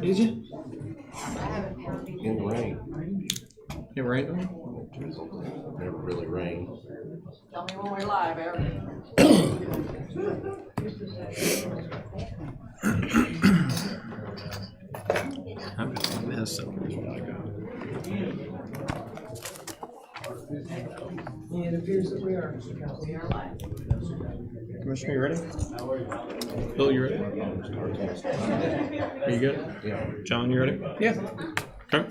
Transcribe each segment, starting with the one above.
Did you? In the rain. It rained? Never really rained. Tell me when we're live, Eric. I'm just gonna miss it. It appears that we are, Mr. Council. We are live. Commissioner, you ready? Bill, you ready? Are you good? Yeah. John, you ready? Yeah. Okay.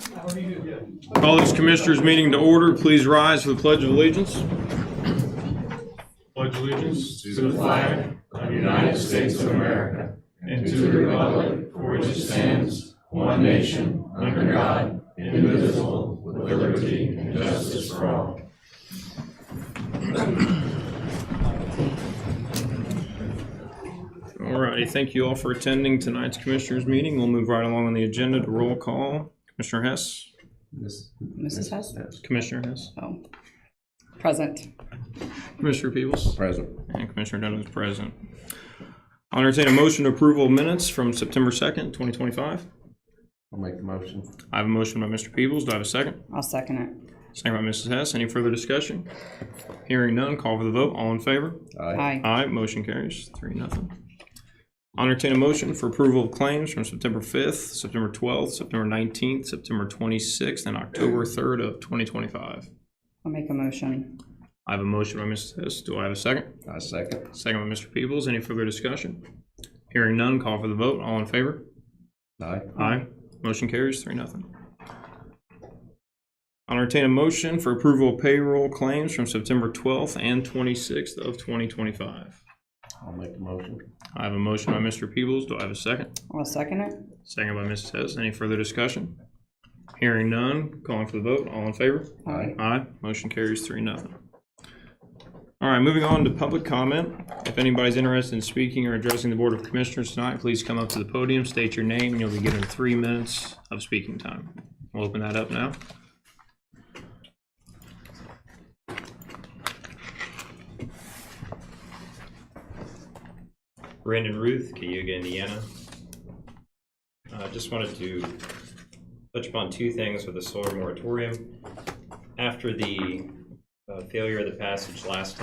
Call this commissioners meeting to order. Please rise for the Pledge of Allegiance. Pledge allegiance to the flag of the United States of America and to the republic for which it stands, one nation, under God, indivisible, with liberty and justice for all. Alrighty, thank you all for attending tonight's commissioners meeting. We'll move right along on the agenda to roll call. Commissioner Hess? Mrs. Hess? Commissioner Hess? Oh, present. Commissioner Peebles? Present. And Commissioner Dunn is present. I'll entertain a motion to approval of minutes from September 2nd, 2025. I'll make the motion. I have a motion by Mr. Peebles. Do I have a second? I'll second it. Second by Mrs. Hess. Any further discussion? Hearing none, call for the vote. All in favor? Aye. Aye. Motion carries 3-0. I'll entertain a motion for approval of claims from September 5th, September 12th, September 19th, September 26th, and October 3rd of 2025. I'll make a motion. I have a motion by Mrs. Hess. Do I have a second? I second. Second by Mr. Peebles. Any further discussion? Hearing none, call for the vote. All in favor? Aye. Aye. Motion carries 3-0. I'll entertain a motion for approval of payroll claims from September 12th and 26th of 2025. I'll make the motion. I have a motion by Mr. Peebles. Do I have a second? I'll second it. Second by Mrs. Hess. Any further discussion? Hearing none, calling for the vote. All in favor? Aye. Aye. Motion carries 3-0. All right, moving on to public comment. If anybody's interested in speaking or addressing the Board of Commissioners tonight, please come up to the podium, state your name, and you'll be given 3 minutes of speaking time. We'll open that up now. Brandon Ruth, Cayuga, Indiana. Just wanted to touch upon 2 things with the solar moratorium. After the failure of the passage last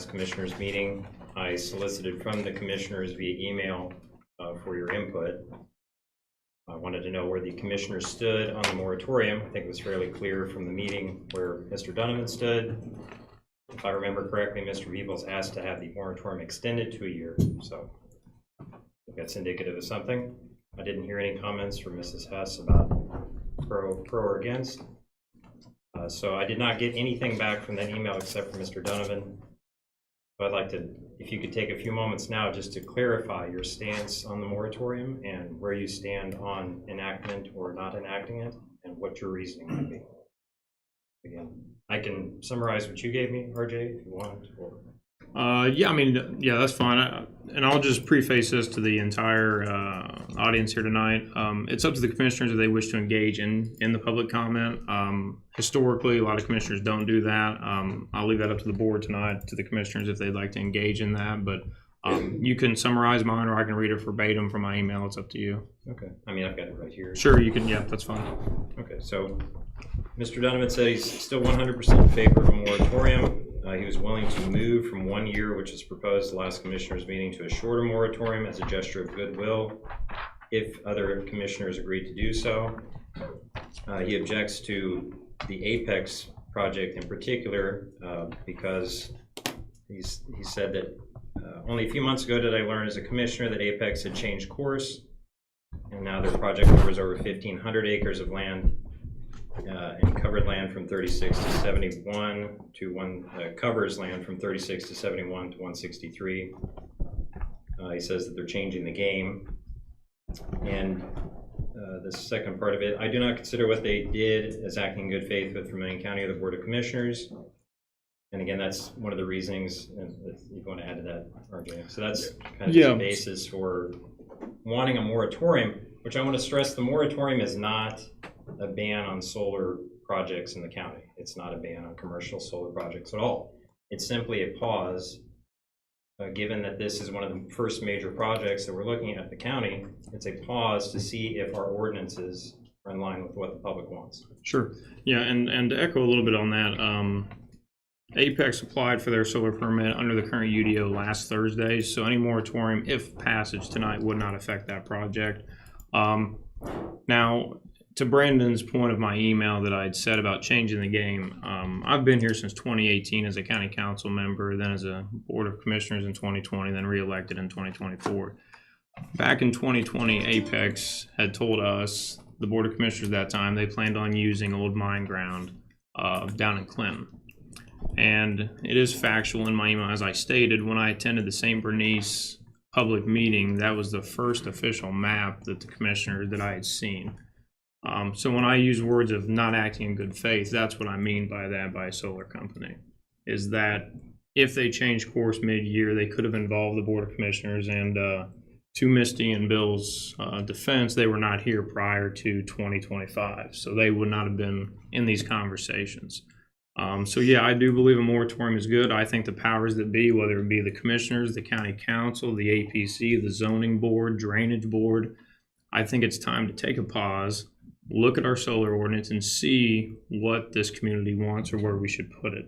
commissioners meeting, I solicited from the commissioners via email for your input. I wanted to know where the commissioners stood on the moratorium. I think it was fairly clear from the meeting where Mr. Donovan stood. If I remember correctly, Mr. Peebles asked to have the moratorium extended to a year, so I think that's indicative of something. I didn't hear any comments from Mrs. Hess about pro or against. So I did not get anything back from that email except for Mr. Donovan. But I'd like to, if you could take a few moments now just to clarify your stance on the moratorium and where you stand on enactment or not enacting it and what your reasoning would be. Again, I can summarize what you gave me, RJ, if you want. Or... Yeah, I mean, yeah, that's fine. And I'll just preface this to the entire audience here tonight. It's up to the commissioners if they wish to engage in the public comment. Historically, a lot of commissioners don't do that. I'll leave that up to the board tonight, to the commissioners if they'd like to engage in that. But you can summarize mine, or I can read it verbatim from my email. It's up to you. Okay. I mean, I've got it right here. Sure, you can. Yeah, that's fine. Okay, so Mr. Donovan said he's still 100% in favor of a moratorium. He was willing to move from 1 year, which was proposed at the last commissioners meeting, to a shorter moratorium as a gesture of goodwill if other commissioners agreed to do so. He objects to the Apex project in particular because he said that only a few months ago did I learn as a commissioner that Apex had changed course, and now their project covers over 1,500 acres of land. And covered land from 36 to 71 to covers land from 36 to 71 to 163. He says that they're changing the game. And the second part of it, I do not consider what they did as acting in good faith with Vermilion County or the Board of Commissioners. And again, that's one of the reasonings, and if you want to add to that, RJ. So that's kind of the basis for wanting a moratorium, which I want to stress, the moratorium is not a ban on solar projects in the county. It's not a ban on commercial solar projects at all. It's simply a pause given that this is one of the first major projects that we're looking at the county, it's a pause to see if our ordinances are in line with what the public wants. Sure. Yeah, and to echo a little bit on that, Apex applied for their solar permit under the current UDO last Thursday, so any moratorium, if passage tonight, would not affect that project. Now, to Brandon's point of my email that I'd said about changing the game, I've been here since 2018 as a county council member, then as a board of commissioners in 2020, then reelected in 2024. Back in 2020, Apex had told us, the board of commissioners at that time, they planned on using old mine ground down in Clinton. And it is factual in my email, as I stated, when I attended the St. Bernice public meeting, that was the first official map that the commissioner that I had seen. So when I use words of not acting in good faith, that's what I mean by that, by a solar company, is that if they change course mid-year, they could have involved the board of commissioners. And to Misty and Bill's defense, they were not here prior to 2025, so they would not have been in these conversations. So yeah, I do believe a moratorium is good. I think the powers that be, whether it be the commissioners, the county council, the APC, the zoning board, drainage board, I think it's time to take a pause, look at our solar ordinance and see what this community wants or where we should put it.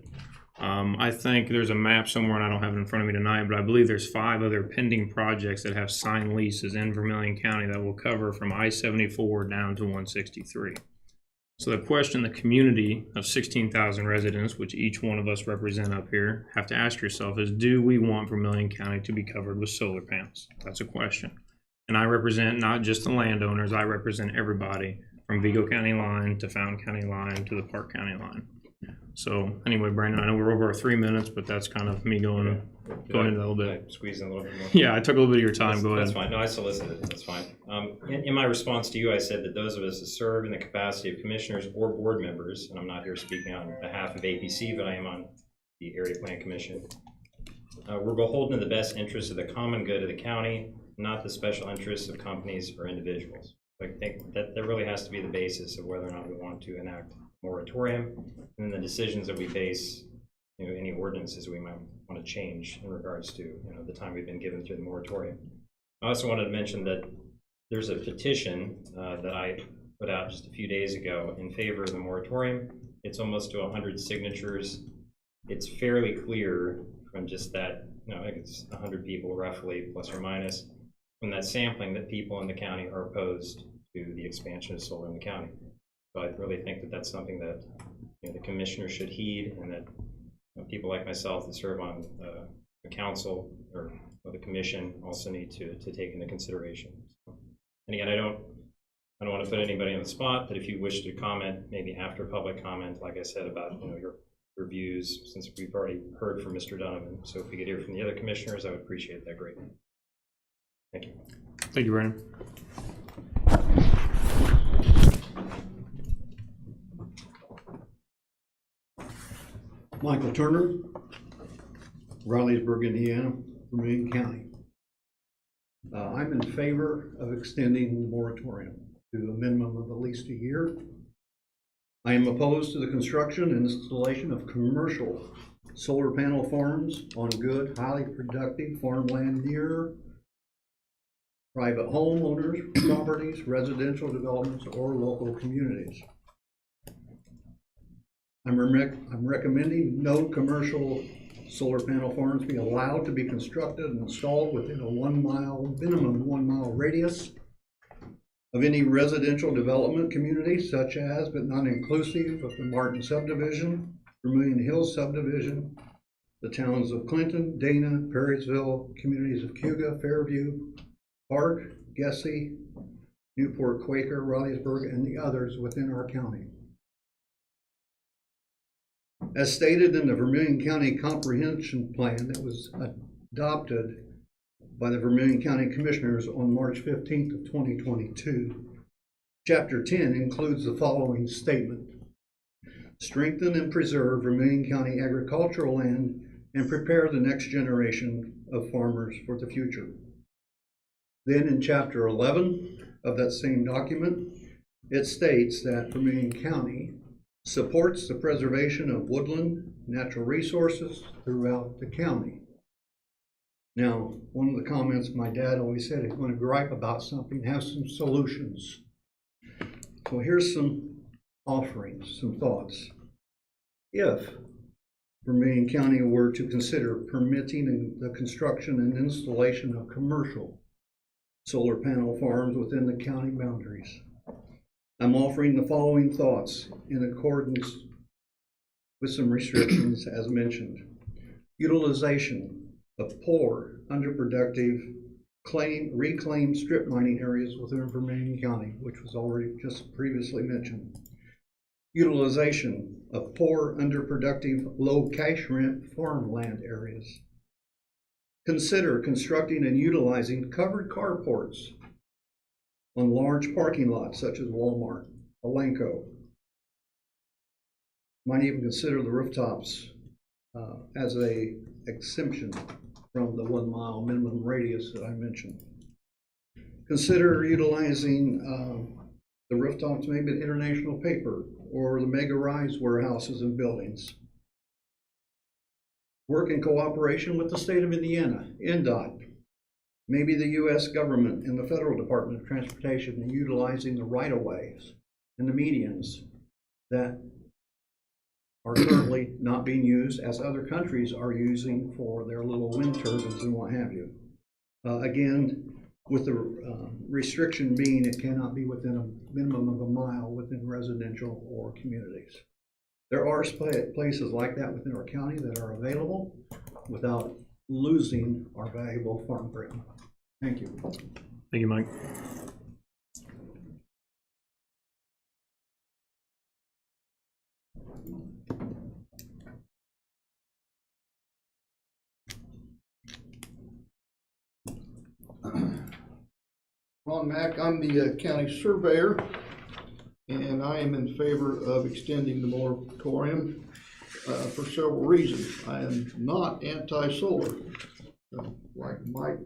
I think there's a map somewhere, and I don't have it in front of me tonight, but I believe there's 5 other pending projects that have signed leases in Vermilion County that will cover from I-74 down to 163. So the question the community of 16,000 residents, which each one of us represent up here, have to ask yourself is, do we want Vermilion County to be covered with solar panels? That's a question. And I represent not just the landowners, I represent everybody from Vigo County line to Fountain County line to the Park County line. So anyway, Brandon, I know we're over our 3 minutes, but that's kind of me going into that a little bit. Squeeze in a little bit more. Yeah, I took a little bit of your time. Go ahead. That's fine. No, I solicited it. That's fine. In my response to you, I said that those of us that serve in the capacity of commissioners or board members, and I'm not here speaking on behalf of APC, but I am on the Area Plan Commission, we're beholden to the best interests of the common good of the county, not the special interests of companies or individuals. I think that really has to be the basis of whether or not we want to enact a moratorium, and then the decisions that we base, any ordinances we might want to change in regards to, the time we've been given through the moratorium. I also wanted to mention that there's a petition that I put out just a few days ago in favor of the moratorium. It's almost to 100 signatures. It's fairly clear from just that, I think it's 100 people roughly, plus or minus, from that sampling that people in the county are opposed to the expansion of solar in the county. So I really think that that's something that the commissioner should heed, and that people like myself that serve on the council or the commission also need to take into consideration. And again, I don't want to put anybody on the spot, but if you wish to comment, maybe after public comment, like I said, about your views, since we've already heard from Mr. Donovan. So if we could hear from the other commissioners, I would appreciate that greatly. Thank you. Thank you, Brandon. Michael Turner, Riley'sburg, Indiana, Vermilion County. I'm in favor of extending the moratorium to a minimum of at least a year. I am opposed to the construction and installation of commercial solar panel farms on good, highly productive farmland near private homeowners, properties, residential developments, or local communities. I'm recommending no commercial solar panel farms be allowed to be constructed and installed within a minimum 1 mile radius of any residential development community, such as, but not inclusive of the Martin subdivision, Vermilion Hills subdivision, the towns of Clinton, Dana, Perrysville, communities of Cayuga, Fairview, Park, Gessie, Newport Quaker, Riley'sburg, and the others within our county. As stated in the Vermilion County Comprehension Plan that was adopted by the Vermilion County Commissioners on March 15th of 2022, Chapter 10 includes the following statement: strengthen and preserve Vermilion County agricultural land and prepare the next generation of farmers for the future. Then in Chapter 11 of that same document, it states that Vermilion County supports the preservation of woodland natural resources throughout the county. Now, one of the comments my dad always said, if you want to gripe about something, have some solutions. So here's some offerings, some thoughts. If Vermillion County were to consider permitting the construction and installation of commercial solar panel farms within the county boundaries, I'm offering the following thoughts in accordance with some restrictions as mentioned. Utilization of poor, underproductive, reclaimed strip mining areas within Vermillion County, which was already just previously mentioned. Utilization of poor, underproductive, low cash rent farmland areas. Consider constructing and utilizing covered carports on large parking lots such as Walmart, Elanco. Might even consider the rooftops as a exemption from the 1 mile minimum radius that I mentioned. Consider utilizing the rooftops, maybe at International Paper or the Mega Rise warehouses and buildings. Work in cooperation with the state of Indiana, NDOT, maybe the U.S. government and the Federal Department of Transportation in utilizing the right-of-ways and the medians that are currently not being used as other countries are using for their little wind turbines and what have you. Again, with the restriction being it cannot be within a minimum of a mile within residential or communities. There are places like that within our county that are available without losing our valuable farm ground. Thank you. Thank you, Mike. Ron Mack, I'm the county surveyor, and I am in favor of extending the moratorium for several reasons. I am not anti-solar. Like Mike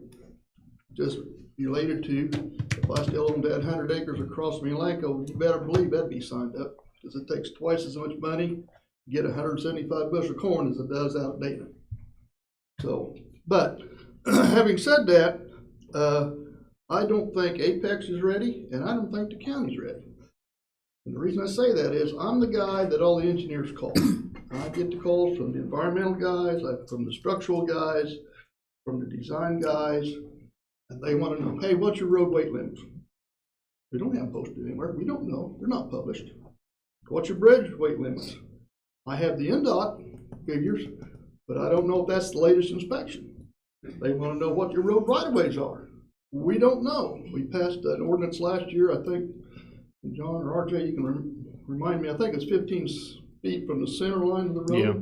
just related to, if I still owned that 100 acres across from Elanco, you better believe that'd be signed up, because it takes twice as much money to get 175 bushel of corn as it does out of Dana. So, but having said that, I don't think Apex is ready, and I don't think the county's ready. And the reason I say that is I'm the guy that all the engineers call. I get the calls from the environmental guys, from the structural guys, from the design guys, and they want to know, hey, what's your road weight limits? We don't have them posted anywhere. We don't know. They're not published. What's your bridge weight limits? I have the NDOT figures, but I don't know if that's the latest inspection. They want to know what your road right-of-ways are. We don't know. We passed an ordinance last year, I think, John or RJ, you can remind me, I think it's 15 feet from the center line of the road. Yeah.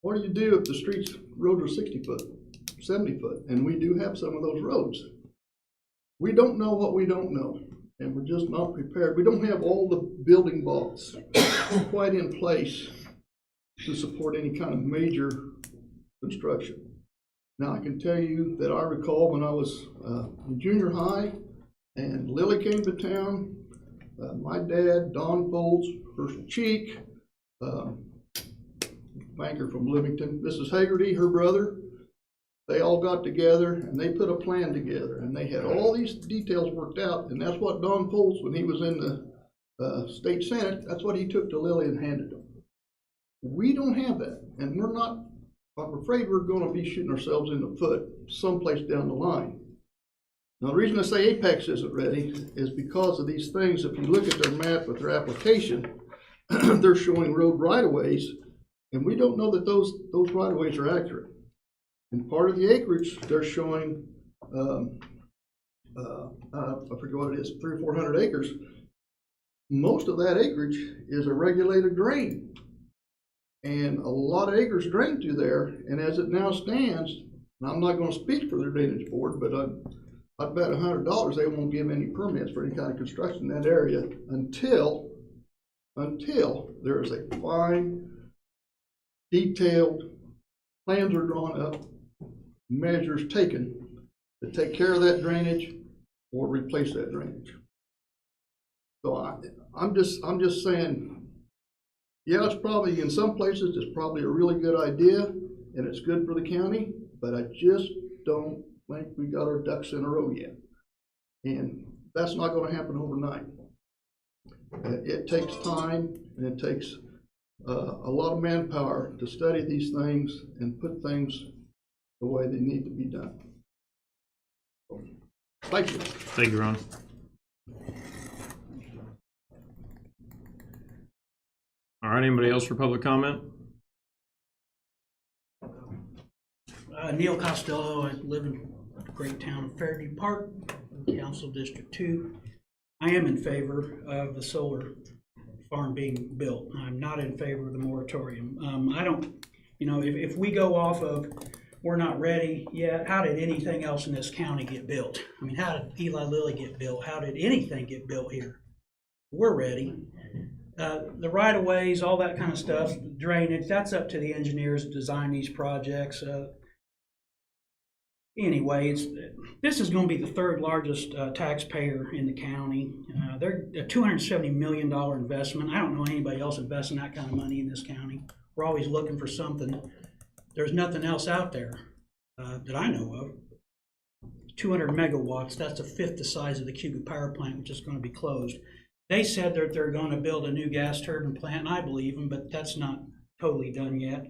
What do you do if the roads are 60 foot, 70 foot? And we do have some of those roads. We don't know what we don't know, and we're just not prepared. We don't have all the building blocks quite in place to support any kind of major construction. Now, I can tell you that I recall when I was in junior high and Lily came to town, my dad, Don Foltz, Herschel Cheek, banker from Livington, Mrs. Hagerty, her brother, they all got together and they put a plan together and they had all these details worked out, and that's what Don Foltz, when he was in the state senate, that's what he took to Lily and handed them. We don't have that, and we're not, I'm afraid we're going to be shooting ourselves in the foot someplace down the line. Now, the reason I say Apex isn't ready is because of these things. If you look at their map with their application, they're showing road right-of-ways, and we don't know that those right-of-ways are accurate. And part of the acreage, they're showing, I forget what it is, 300 or 400 acres. Most of that acreage is a regulated drain. And a lot of acres drain through there, and as it now stands, and I'm not going to speak for their drainage board, but I'd bet $100 they won't give any permits for any kind of construction in that area until there is a fine, detailed plans are drawn up, measures taken to take care of that drainage or replace that drainage. So I'm just saying, yeah, it's probably, in some places, it's probably a really good idea, and it's good for the county, but I just don't think we got our ducks in a row yet. And that's not gonna happen overnight. It takes time, and it takes a lot of manpower to study these things and put things the way they need to be done. Thank you. Thank you, Ron. All right, anybody else for public comment? Neil Costello, I live in the great town of Fairview Park, Council District 2. I am in favor of the solar farm being built. I'm not in favor of the moratorium. I don't, you know, if we go off of we're not ready yet, how did anything else in this county get built? I mean, how did Eli Lilly get built? How did anything get built here? We're ready. The right-of-ways, all that kind of stuff, drainage, that's up to the engineers that design these projects. Anyway, this is going to be the third largest taxpayer in the county. They're a $270 million investment. I don't know anybody else investing that kind of money in this county. We're always looking for something. There's nothing else out there that I know of. 200 megawatts, that's a fifth the size of the Cayuga power plant, which is going to be closed. They said that they're going to build a new gas turbine plant, and I believe them, but that's not totally done yet.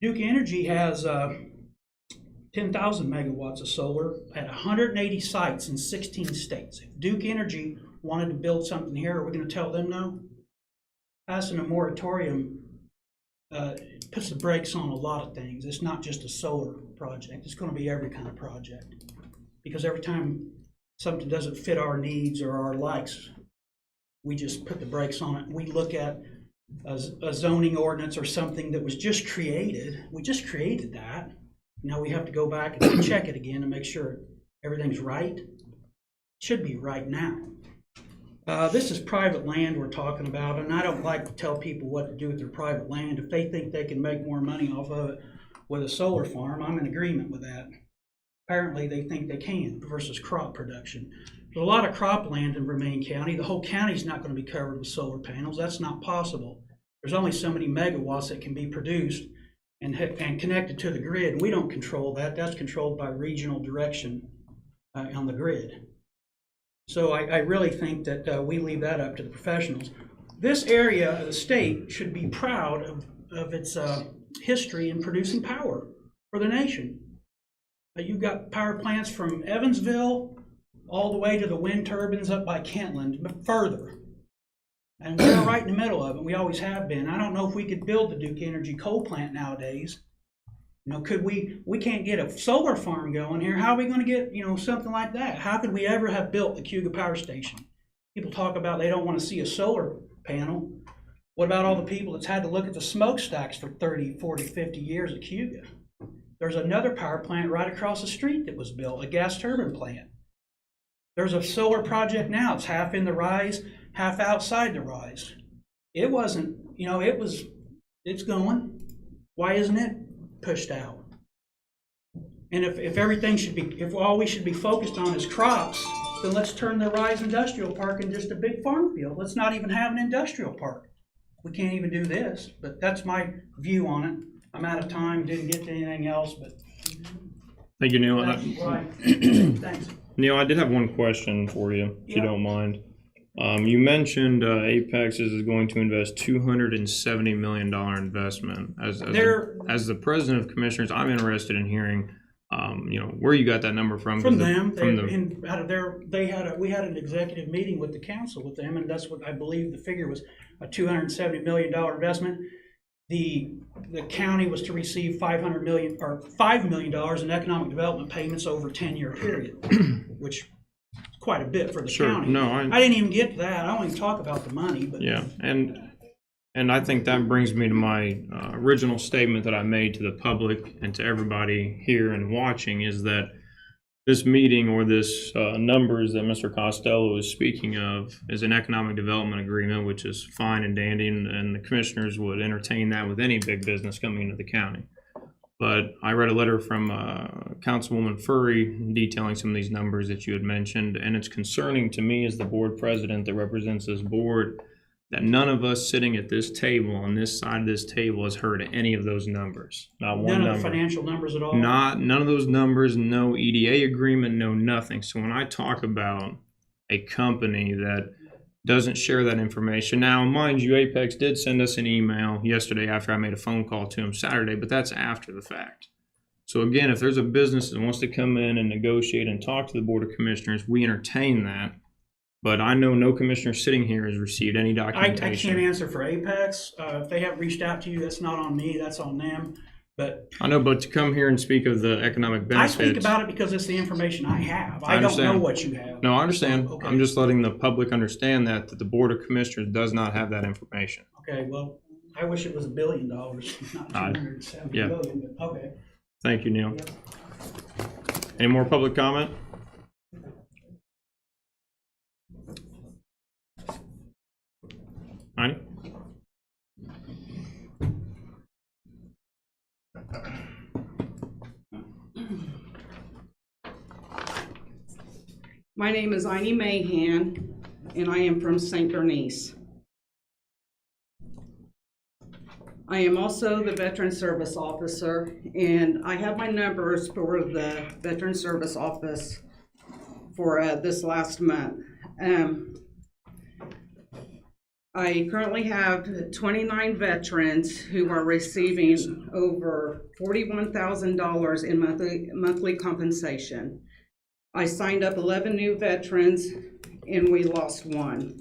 Duke Energy has 10,000 megawatts of solar at 180 sites in 16 states. If Duke Energy wanted to build something here, are we going to tell them no? Passing a moratorium puts the brakes on a lot of things. It's not just a solar project. It's going to be every kind of project. Because every time something doesn't fit our needs or our likes, we just put the brakes on it. We look at a zoning ordinance or something that was just created. We just created that. Now we have to go back and check it again to make sure everything's right. It should be right now. This is private land we're talking about, and I don't like to tell people what to do with their private land. If they think they can make more money off of it with a solar farm, I'm in agreement with that. Apparently they think they can versus crop production. There's a lot of crop land in Vermilion County. The whole county's not going to be covered with solar panels. That's not possible. There's only so many megawatts that can be produced and connected to the grid. We don't control that. That's controlled by regional direction on the grid. So I really think that we leave that up to the professionals. This area of the state should be proud of its history in producing power for the nation. You've got power plants from Evansville all the way to the wind turbines up by Kentland, but further. And we're right in the middle of it. We always have been. I don't know if we could build the Duke Energy coal plant nowadays. You know, could we can't get a solar farm going here. How are we going to get, you know, something like that? How could we ever have built the Cayuga Power Station? People talk about they don't want to see a solar panel. What about all the people that's had to look at the smokestacks for 30, 40, 50 years at Cayuga? There's another power plant right across the street that was built, a gas turbine plant. There's a solar project now. It's half in the rise, half outside the rise. It wasn't, you know, it's going. Why isn't it pushed out? And if everything should be, if all we should be focused on is crops, then let's turn the Rise Industrial Park into just a big farm field. Let's not even have an industrial park. We can't even do this, but that's my view on it. I'm out of time, didn't get to anything else, but Thank you, Neil. that's why. Thanks. Neil, I did have one question for you, if you Yeah. don't mind. You mentioned Apex is going to invest $270 million investment. As the president of commissioners, I'm interested in hearing, you know, where you got that number from. From them, we had an executive meeting with the council with them, and that's what I believe the figure was, a $270 million investment. The county was to receive $5 million in economic development payments over a 10-year period, which is quite a bit for the county. No, I didn't even get to that. I won't even talk about the money. But yeah, and I think that brings me to my original statement that I made to the public and to everybody here and watching, is that this meeting or this numbers that Mr. Costello is speaking of is an economic development agreement, which is fine and dandy, and the commissioners would entertain that with any big business coming into the county. But I read a letter from Councilwoman Furry detailing some of these numbers that you had mentioned, and it's concerning to me as the board president that represents this board that none of us sitting at this table, on this side of this table, has heard any of those numbers. Not one None of the number. financial numbers at all? None of those numbers, no EDA agreement, no nothing. So when I talk about a company that doesn't share that information, now mind you, Apex did send us an email yesterday after I made a phone call to them Saturday, but that's after the fact. So again, if there's a business that wants to come in and negotiate and talk to the Board of Commissioners, we entertain that. But I know no commissioner sitting here has received any I documentation. can't answer for Apex. If they have reached out to you, that's not on me, that's on them. But I know, but to come here and speak of the economic I benefits. speak about it because it's the information I have. I I don't know understand. what you have. No, I understand. Okay. I'm just letting the public understand that the Board of Commissioners does not have that information. Okay, well, I wish it was $1 billion, not I- 270 yeah. million, but okay. Thank you, Neil. Any more public comment? Heidi? My name is Ine Mahan, and I am from St. Bernice. I am also the Veteran Service Officer, and I have my numbers for the Veteran Service Office for this last month. I currently have 29 veterans who are receiving over $41,000 in monthly compensation. I signed up 11 new veterans and we lost one.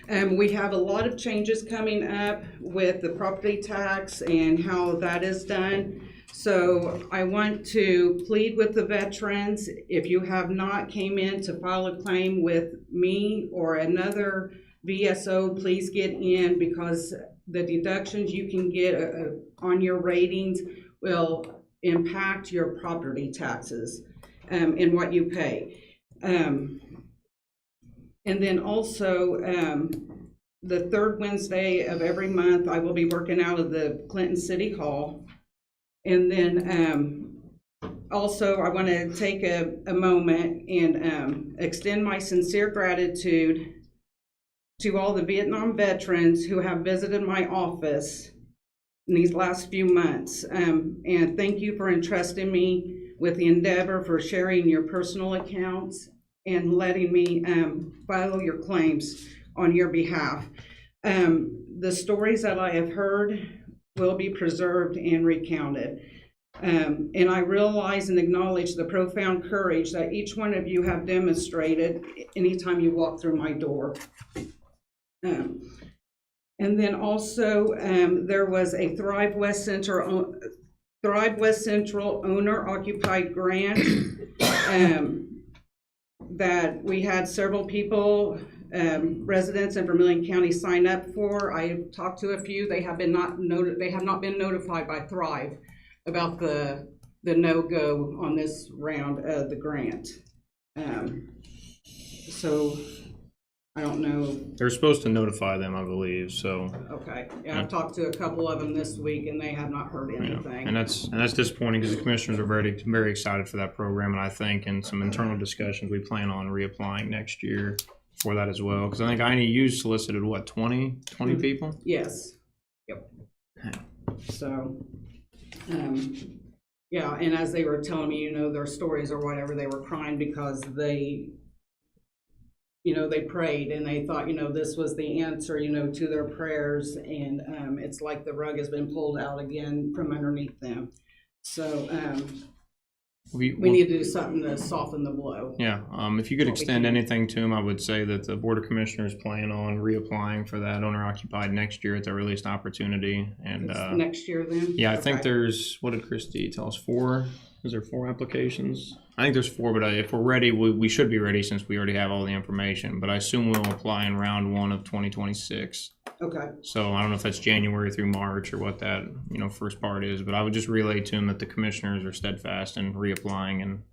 We have a lot of changes coming up with the property tax and how that is done. So I want to plead with the veterans, if you have not came in to file a claim with me or another VSO, please get in, because the deductions you can get on your ratings will impact your property taxes and what you pay. And then also, the third Wednesday of every month, I will be working out of the Clinton City Hall. And then also, I want to take a moment and extend my sincere gratitude to all the Vietnam veterans who have visited my office in these last few months. And thank you for entrusting me with the endeavor for sharing your personal accounts and letting me file your claims on your behalf. The stories that I have heard will be preserved and recounted. And I realize and acknowledge the profound courage that each one of you have demonstrated anytime you walk through my door. And then also, there was a Thrive West Central owner-occupied grant that we had several people, residents in Vermilion County, sign up for. I talked to a few. They have not been notified by Thrive about the no-go on this round of the grant. So I don't know. They're supposed to notify them, I believe, so. Okay, yeah, I've talked to a couple of them this week and they have not heard Yeah. anything. And that's disappointing, because the commissioners are very, very excited for that program, and I think in some internal discussions, we plan on reapplying next year for that as well, because I think you solicited, what, 20 people? Yes, yep. So, yeah, and as they were telling me, their stories or whatever, they were crying because they prayed and they thought, this was the answer, to their prayers, and it's like the rug has been pulled out again from underneath them. So we need to do something to soften the blow. Yeah, if you could What we extend can. anything to them, I would say that the Board of Commissioners plan on reapplying for that owner-occupied next year at their released opportunity, and, It's next year then? yeah, I think Okay. there's, what did Christie tell us, 4? Is there 4 applications? I think there's 4, but if we're ready, we should be ready since we already have all the information. But I assume we'll apply in round 1 of 2026. Okay, So I don't know if that's January through March or what that, first part is. But I would just relay to them that the commissioners are steadfast in reapplying and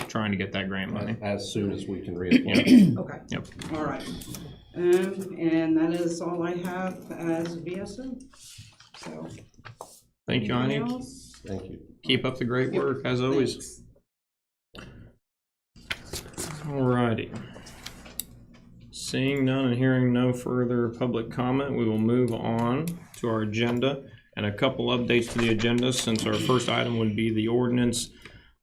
trying to get that grant money. As soon as we can reapply. okay. Yep. All right. And that is all I have as VSO. So. Thank you, anything Ani. else? Thank you. Keep up the great work, as always. Thanks. Alrighty. Seeing none and hearing no further public comment, we will move on to our agenda. And a couple updates to the agenda, since our first item would be the ordinance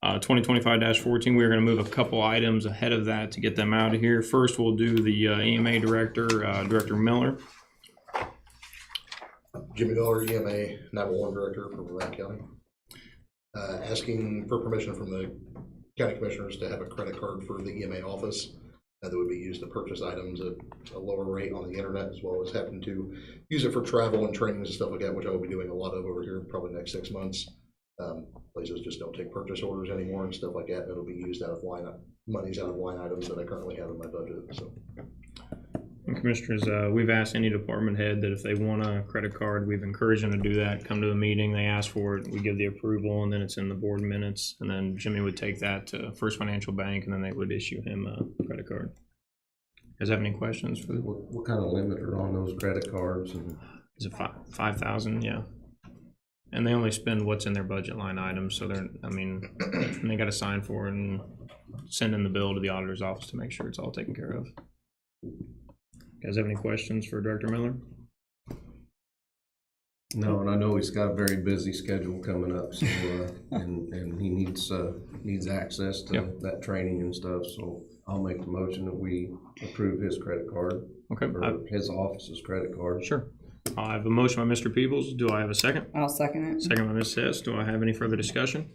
2025-14. We're going to move a couple items ahead of that to get them out of here. First, we'll do the EMA Director, Director Miller. Jimmy Miller, EMA 911 Director for Vermillion County. Asking for permission from the county commissioners to have a credit card for the EMA office that would be used to purchase items at a lower rate on the internet, as well as having to use it for travel and trainings and stuff like that, which I will be doing a lot of over here probably next 6 months. Places just don't take purchase orders anymore and stuff like that. It'll be used out of monies out of line items that I currently have in my budget. So, And Commissioners, we've asked any department head that if they want a credit card, we've encouraged them to do that. Come to a meeting, they ask for it, we give the approval, and then it's in the board minutes. And then Jimmy would take that to First Financial Bank, and then they would issue him a credit card. You guys have any questions for the? what kind of limit are on those credit cards? And Is it 5,000? Yeah. And they only spend what's in their budget line items, so they're, I mean, and they got to sign for it and send in the bill to the auditor's office to make sure it's all taken care of. You guys have any questions for Director Miller? No, and I know he's got a very busy schedule coming up, so and he needs access to that training and stuff. So I'll make the motion that we approve his credit card, Okay. or his office's credit card. Sure. I have a motion by Mr. Peebles. Do I have a second? I'll second it. Second by Ms. Hess. Do I have any further discussion?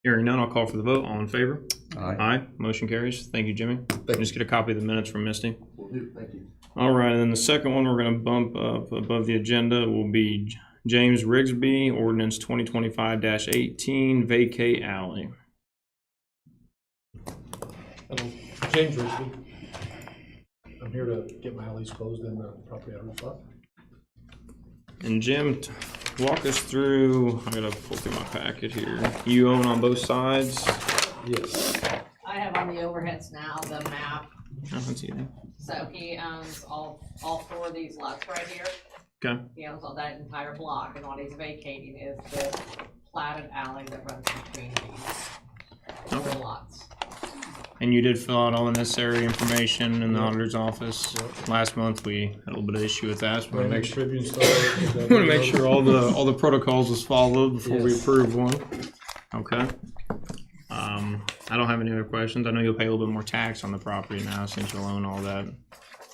Hearing none, I'll call for the vote. All in favor? Aye. Aye. Motion carries. Thank you, Jimmy. Just get a copy of the minutes from Misty. Will do. Thank you. All right, and then the second one we're going to bump up above the agenda will be James Rigsby, ordinance 2025-18, vacate alley. James Risby. I'm here to get my alleys closed in the property owner's lot. And Jim, walk us through, I gotta pull through my packet here. You own on both sides? Yes. I have on the overheads now the map, I don't see anything. so he owns all four of these lots right here. Okay. He owns all that entire block, and what he's vacating is the platted alley that runs between these four lots. And you did fill out all the necessary information in the auditor's office. Last month, we had a little bit of issue with that, so we want to make sure. Tribune Star. We want to make sure all the protocols was followed before we approve one. Okay. I don't have any other questions. I know you'll pay a little bit more tax on the property now since you'll own all that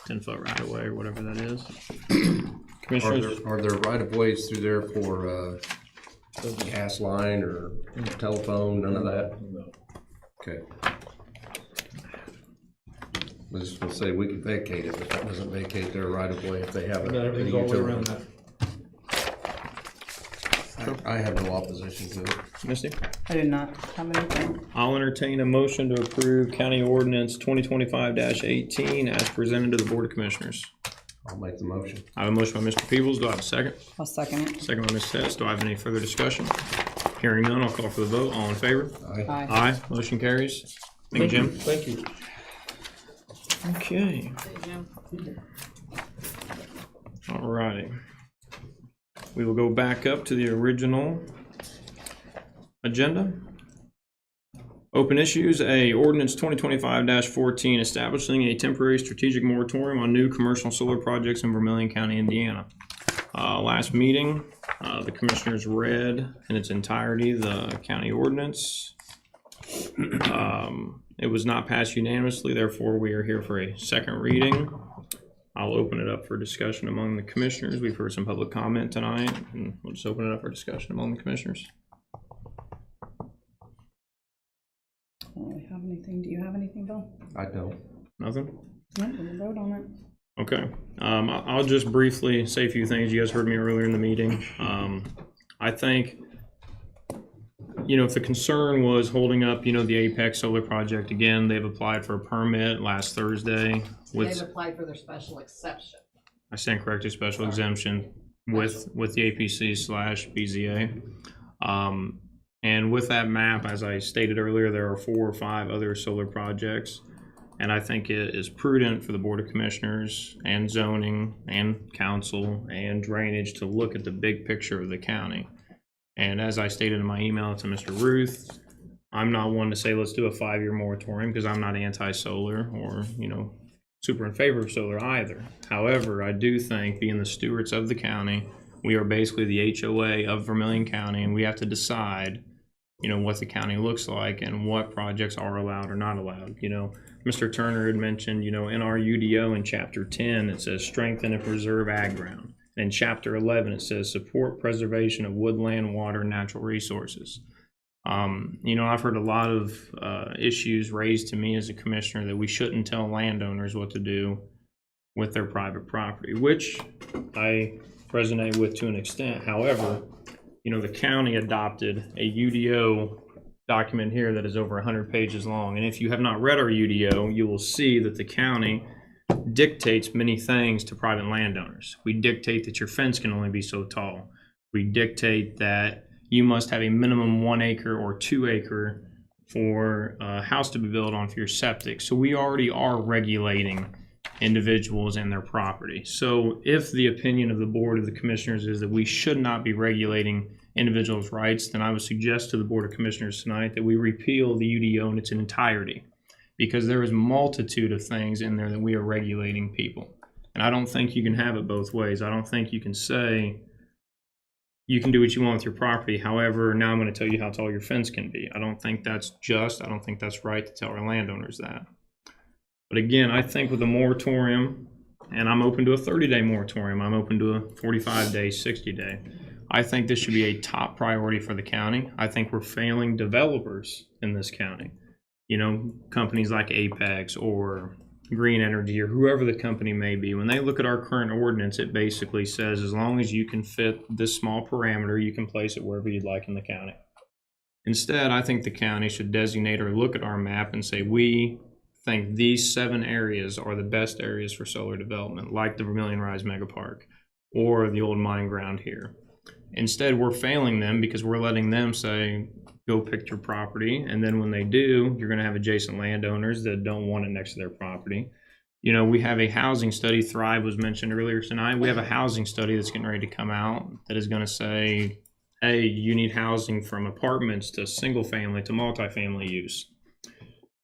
10-foot right of way or whatever that is. Commissioners, Are there right of ways through there for gas line or telephone? None of that. No. Okay. I was just gonna say we can vacate it, but that doesn't vacate their right of way if they have it. No, everything's all the way around that. I have no opposition to it. Misty, I do not have anything. I'll entertain a motion to approve County Ordinance 2025-18 as presented to the Board of Commissioners. I'll make the motion. I have a motion by Mr. Peebles. Do I have a second? I'll second it. Second by Ms. Hess. Do I have any further discussion? Hearing none, I'll call for the vote. All in favor? Aye. Aye. Aye. Motion carries. Thank you, Jim. Thank you. Okay. All righty. We will go back up to the original agenda. Open issues, ordinance 2025-14, establishing a temporary strategic moratorium on new commercial solar projects in Vermillion County, Indiana. Last meeting, the commissioners read in its entirety the county ordinance. It was not passed unanimously, therefore we are here for a second reading. I'll open it up for discussion among the commissioners. We've heard some public comment tonight, and we'll just open it up for discussion among the commissioners. I don't really have anything. Do you have anything, Bill? I don't. Nothing? No, we'll vote on it. Okay. I'll just briefly say a few things. You guys heard me earlier in the meeting. I think, if the concern was holding up, the Apex Solar Project, again, they've applied for a permit last Thursday. They've applied for their special exception. I stand corrected, special exemption with the APC/BZA. And with that map, as I stated earlier, there are 4 or 5 other solar projects. And I think it is prudent for the Board of Commissioners and zoning and council and drainage to look at the big picture of the county. And as I stated in my email to Mr. Ruth, I'm not one to say let's do a 5-year moratorium because I'm not anti-solar or, super in favor of solar either. However, I do think, being the stewards of the county, we are basically the HOA of Vermilion County, and we have to decide, what the county looks like and what projects are allowed or not allowed. Mr. Turner had mentioned, in our UDO in Chapter 10, it says strengthen and preserve ag ground. And in Chapter 11, it says support preservation of woodland, water, and natural resources. I've heard a lot of issues raised to me as a commissioner that we shouldn't tell landowners what to do with their private property, which I resonate with to an extent. However, the county adopted a UDO document here that is over 100 pages long. And if you have not read our UDO, you will see that the county dictates many things to private landowners. We dictate that your fence can only be so tall. We dictate that you must have a minimum 1 acre or 2 acre for a house to be built on for your septic. So we already are regulating individuals and their property. So if the opinion of the Board of the Commissioners is that we should not be regulating individuals' rights, then I would suggest to the Board of Commissioners tonight that we repeal the UDO in its entirety, because there is a multitude of things in there that we are regulating people. And I don't think you can have it both ways. I don't think you can say you can do what you want with your property. However, now I'm going to tell you how tall your fence can be. I don't think that's just. I don't think that's right to tell our landowners that. But again, I think with a moratorium, and I'm open to a 30-day moratorium, I'm open to a 45-day, 60-day. I think this should be a top priority for the county. I think we're failing developers in this county. Companies like Apex or Green Energy or whoever the company may be, when they look at our current ordinance, it basically says as long as you can fit this small parameter, you can place it wherever you'd like in the county. Instead, I think the county should designate or look at our map and say, we think these 7 areas are the best areas for solar development, like the Vermilion Rise Mega Park or the old mining ground here. Instead, we're failing them because we're letting them say, go pick your property. And then when they do, you're going to have adjacent landowners that don't want it next to their property. We have a housing study. Thrive was mentioned earlier tonight. We have a housing study that's getting ready to come out that is going to say, hey, you need housing from apartments to single family to multifamily use.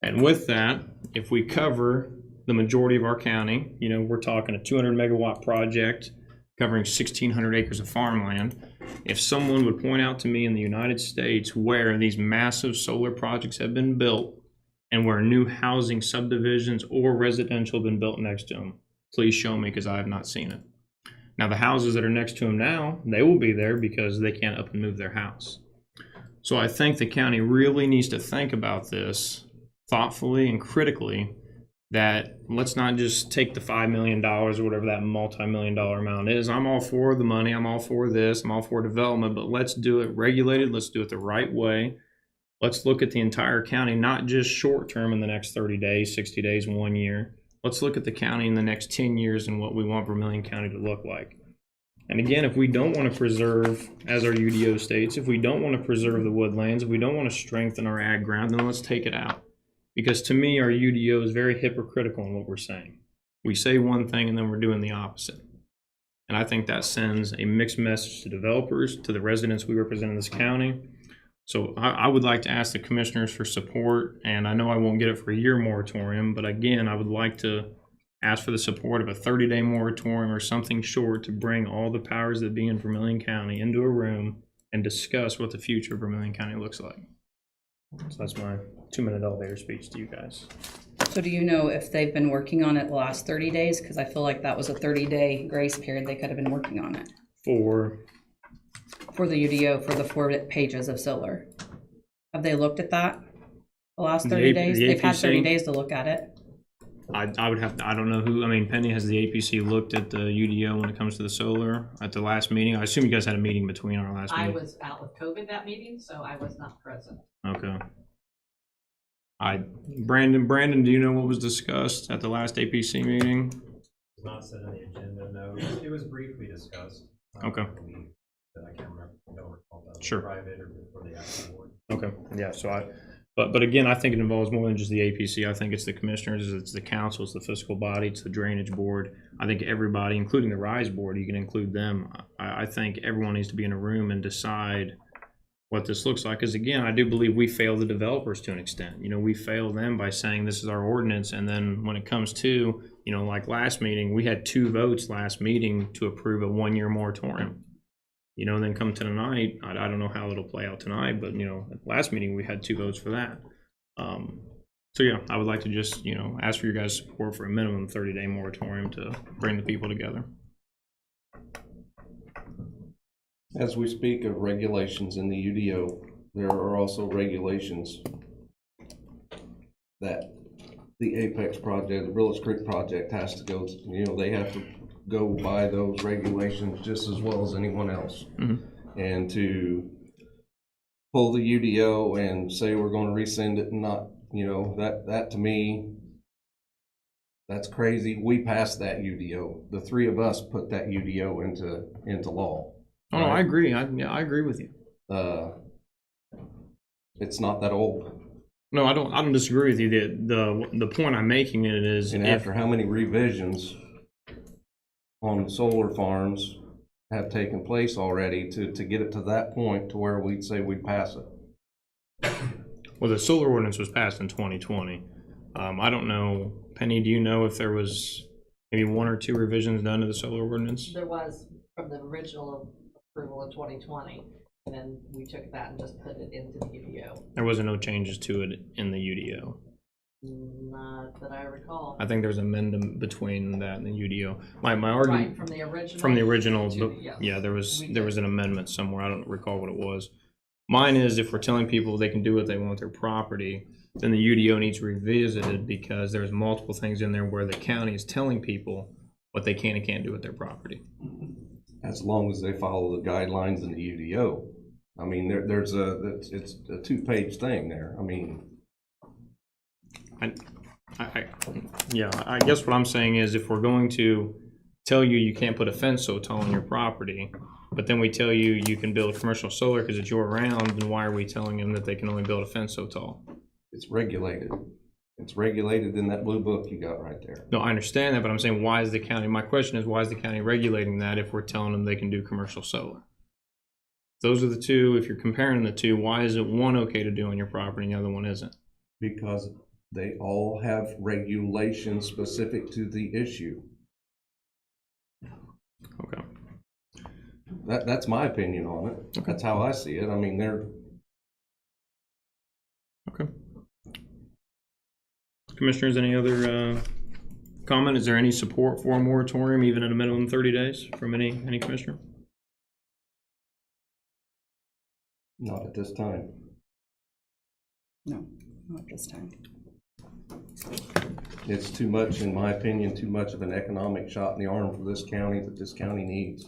And with that, if we cover the majority of our county, we're talking a 200 megawatt project covering 1,600 acres of farmland. If someone would point out to me in the United States where these massive solar projects have been built and where new housing subdivisions or residential have been built next to them, please show me, because I have not seen it. Now, the houses that are next to them now, they will be there because they can't up and move their house. So I think the county really needs to think about this thoughtfully and critically, that let's not just take the $5 million or whatever that multi-million-dollar amount is. I'm all for the money. I'm all for this. I'm all for development, but let's do it regulated. Let's do it the right way. Let's look at the entire county, not just short term in the next 30 days, 60 days, 1 year. Let's look at the county in the next 10 years and what we want Vermilion County to look like. And again, if we don't want to preserve, as our UDO states, if we don't want to preserve the woodlands, if we don't want to strengthen our ag ground, then let's take it out. Because to me, our UDO is very hypocritical in what we're saying. We say one thing and then we're doing the opposite. And I think that sends a mixed message to developers, to the residents we represent in this county. So I would like to ask the commissioners for support, and I know I won't get it for a year moratorium, but again, I would like to ask for the support of a 30-day moratorium or something short to bring all the powers that be in Vermilion County into a room and discuss what the future of Vermilion County looks like. So that's my 2-minute elevator speech to you guys. So do you know if they've been working on it the last 30 days? Because I feel like that was a 30-day grace period. They could have been working on it. For the UDO, for the 4 pages of solar. Have they looked at that the last 30 days? the They've had APC? 30 days to look at it. I would have to, I don't know who, Penny, has the APC looked at the UDO when it comes to the solar at the last meeting? I assume you guys had a meeting between our last I meeting. was out with COVID that meeting, so I was not present. Okay. Brandon, do you know what was discussed at the last APC meeting? It's not set on the agenda, no. It was briefly discussed. Okay. I believe, but I can't remember. I don't recall that was Sure. private or before the actual board. Okay, yeah, so but again, I think it involves more than just the APC. I think it's the commissioners, it's the council, it's the fiscal body, it's the drainage board. I think everybody, including the RISE board, you can include them. I think everyone needs to be in a room and decide what this looks like. Because again, I do believe we fail the developers to an extent. You know, we fail them by saying this is our ordinance, and then when it comes to, you know, like last meeting, we had 2 votes last meeting to approve a 1-year moratorium. You know, then come to tonight, I don't know how it'll play out tonight, but you know, at last meeting we had 2 votes for that. So yeah, I would like to just, you know, ask for your guys' support for a minimum 30-day moratorium to bring the people together. As we speak of regulations in the UDO, there are also regulations that the Apex project, the Brillis Creek project has to go, you know, they have to go by those regulations just as well as anyone else. And to pull the UDO and say we're going to rescind it and not, you know, that to me, that's crazy. We passed that UDO. The 3 of us put that UDO into law. Oh, no, I agree. I agree with you. It's not that old. No, I don't disagree with you. The point I'm making it is, And after how many revisions on solar farms have taken place already to get it to that point to where we'd say we'd pass it? well, the solar ordinance was passed in 2020. I don't know, Penny, do you know if there was maybe 1 or 2 revisions done to the solar ordinance? There was from the original approval in 2020, and then we took that and just put it into the UDO. There wasn't no changes to it in the UDO. Not that I recall. I think there's an amendment between that and the UDO. My argument Right, from the original. from the original, yes. yeah, there was an amendment somewhere. I don't recall what it was. Mine is if we're telling people they can do what they want with their property, then the UDO needs revisited because there's multiple things in there where the county is telling people what they can and can't do with their property. As long as they follow the guidelines in the UDO. I mean, it's a 2-page thing there. I mean, I guess what I'm saying is if we're going to tell you you can't put a fence so tall on your property, but then we tell you you can build commercial solar because it's your ground, then why are we telling them that they can only build a fence so tall? it's regulated. It's regulated in that blue book you got right there. No, I understand that, but I'm saying why is the county, my question is why is the county regulating that if we're telling them they can do commercial solar? Those are the 2, if you're comparing the 2, why is it one okay to do on your property and the other one isn't? Because they all have regulations specific to the issue. Okay. That's my opinion on it. Okay. That's how I see it. I mean, they're. Okay. Commissioners, any other comment? Is there any support for a moratorium, even at a minimum 30 days from any commissioner? Not at this time. No, not this time. It's too much, in my opinion, too much of an economic shot in the arm for this county that this county needs.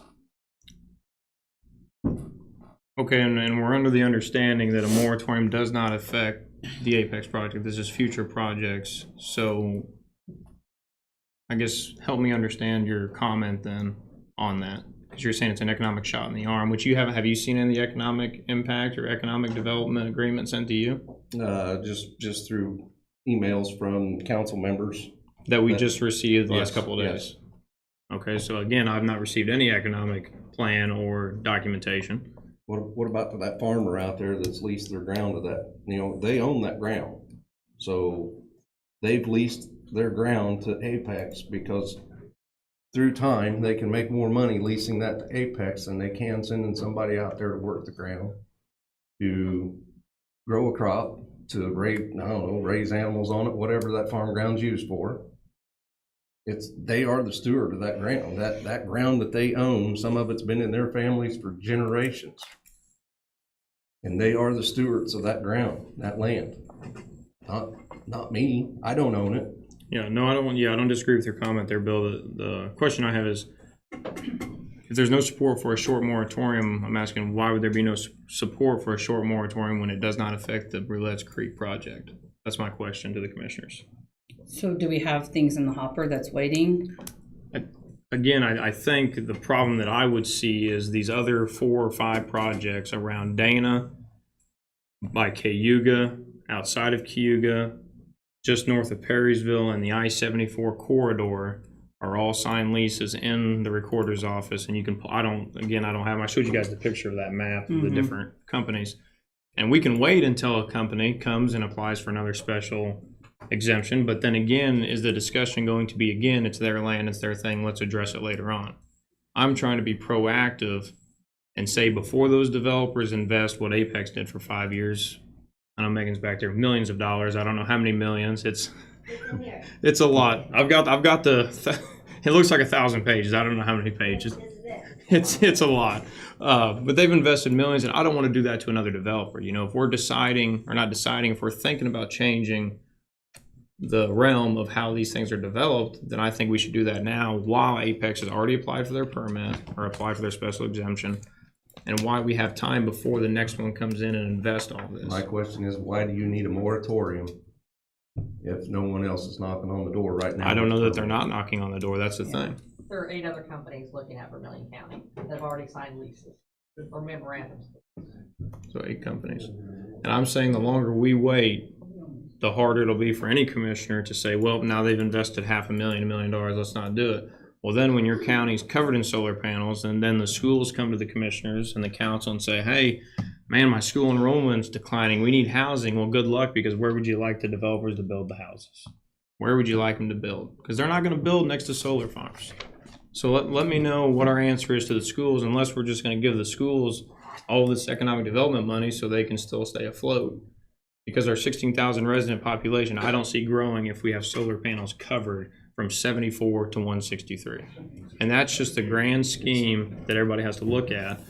Okay, and we're under the understanding that a moratorium does not affect the Apex project. This is future projects. So I guess help me understand your comment then on that. Because you're saying it's an economic shot in the arm, which you have you seen any economic impact or economic development agreement sent to you? Just through emails from council members. That we just received the last Yes, couple of days? Okay, so again, I've not received any economic plan or documentation. What about that farmer out there that's leased their ground to that? You know, they own that ground. So they've leased their ground to Apex because through time, they can make more money leasing that to Apex than they can sending somebody out there to work the ground, to grow a crop, to raise animals on it, whatever that farm ground's used for. They are the steward of that ground. That ground that they own, some of it's been in their families for generations. And they are the stewards of that ground, that land. Not me. I don't own it. Yeah, no, I don't disagree with your comment there, Bill. The question I have is, if there's no support for a short moratorium, I'm asking why would there be no support for a short moratorium when it does not affect the Brillis Creek project? That's my question to the commissioners. So do we have things in the hopper that's waiting? Again, I think the problem that I would see is these other 4 or 5 projects around Dana, by Cayuga, outside of Cayuga, just north of Perrysville, and the I-74 corridor are all signed leases in the recorder's office. And you can, I showed you guys the picture of that map of the different companies. And we can wait until a company comes and applies for another special exemption, but then again, is the discussion going to be, again, it's their land, it's their thing, let's address it later on. I'm trying to be proactive and say before those developers invest what Apex did for 5 years, I know Megan's back there, millions of dollars, I don't know how many millions, it's a lot. I've got the, it looks like 1,000 pages, I don't know how many pages. It's a lot, but they've invested millions, and I don't want to do that to another developer. You know, if we're deciding, or not deciding, if we're thinking about changing the realm of how these things are developed, then I think we should do that now while Apex has already applied for their permit or applied for their special exemption, and why we have time before the next one comes in and invest all this. My question is, why do you need a moratorium if no one else is knocking on the door right now? I don't know that they're not knocking on the door. That's the thing. There are 8 other companies looking at Vermillion County that have already signed leases or memorandums. So 8 companies. And I'm saying the longer we wait, the harder it'll be for any commissioner to say, well, now they've invested $500,000, $1 million, let's not do it. Well, then when your county's covered in solar panels, and then the schools come to the commissioners and the council and say, hey, man, my school enrollment's declining, we need housing. Well, good luck, because where would you like the developers to build the houses? Where would you like them to build? Because they're not going to build next to solar farms. So let me know what our answer is to the schools, unless we're just going to give the schools all this economic development money so they can still stay afloat. Because our 16,000 resident population, I don't see growing if we have solar panels covered from 74 to 163. And that's just the grand scheme that everybody has to look at.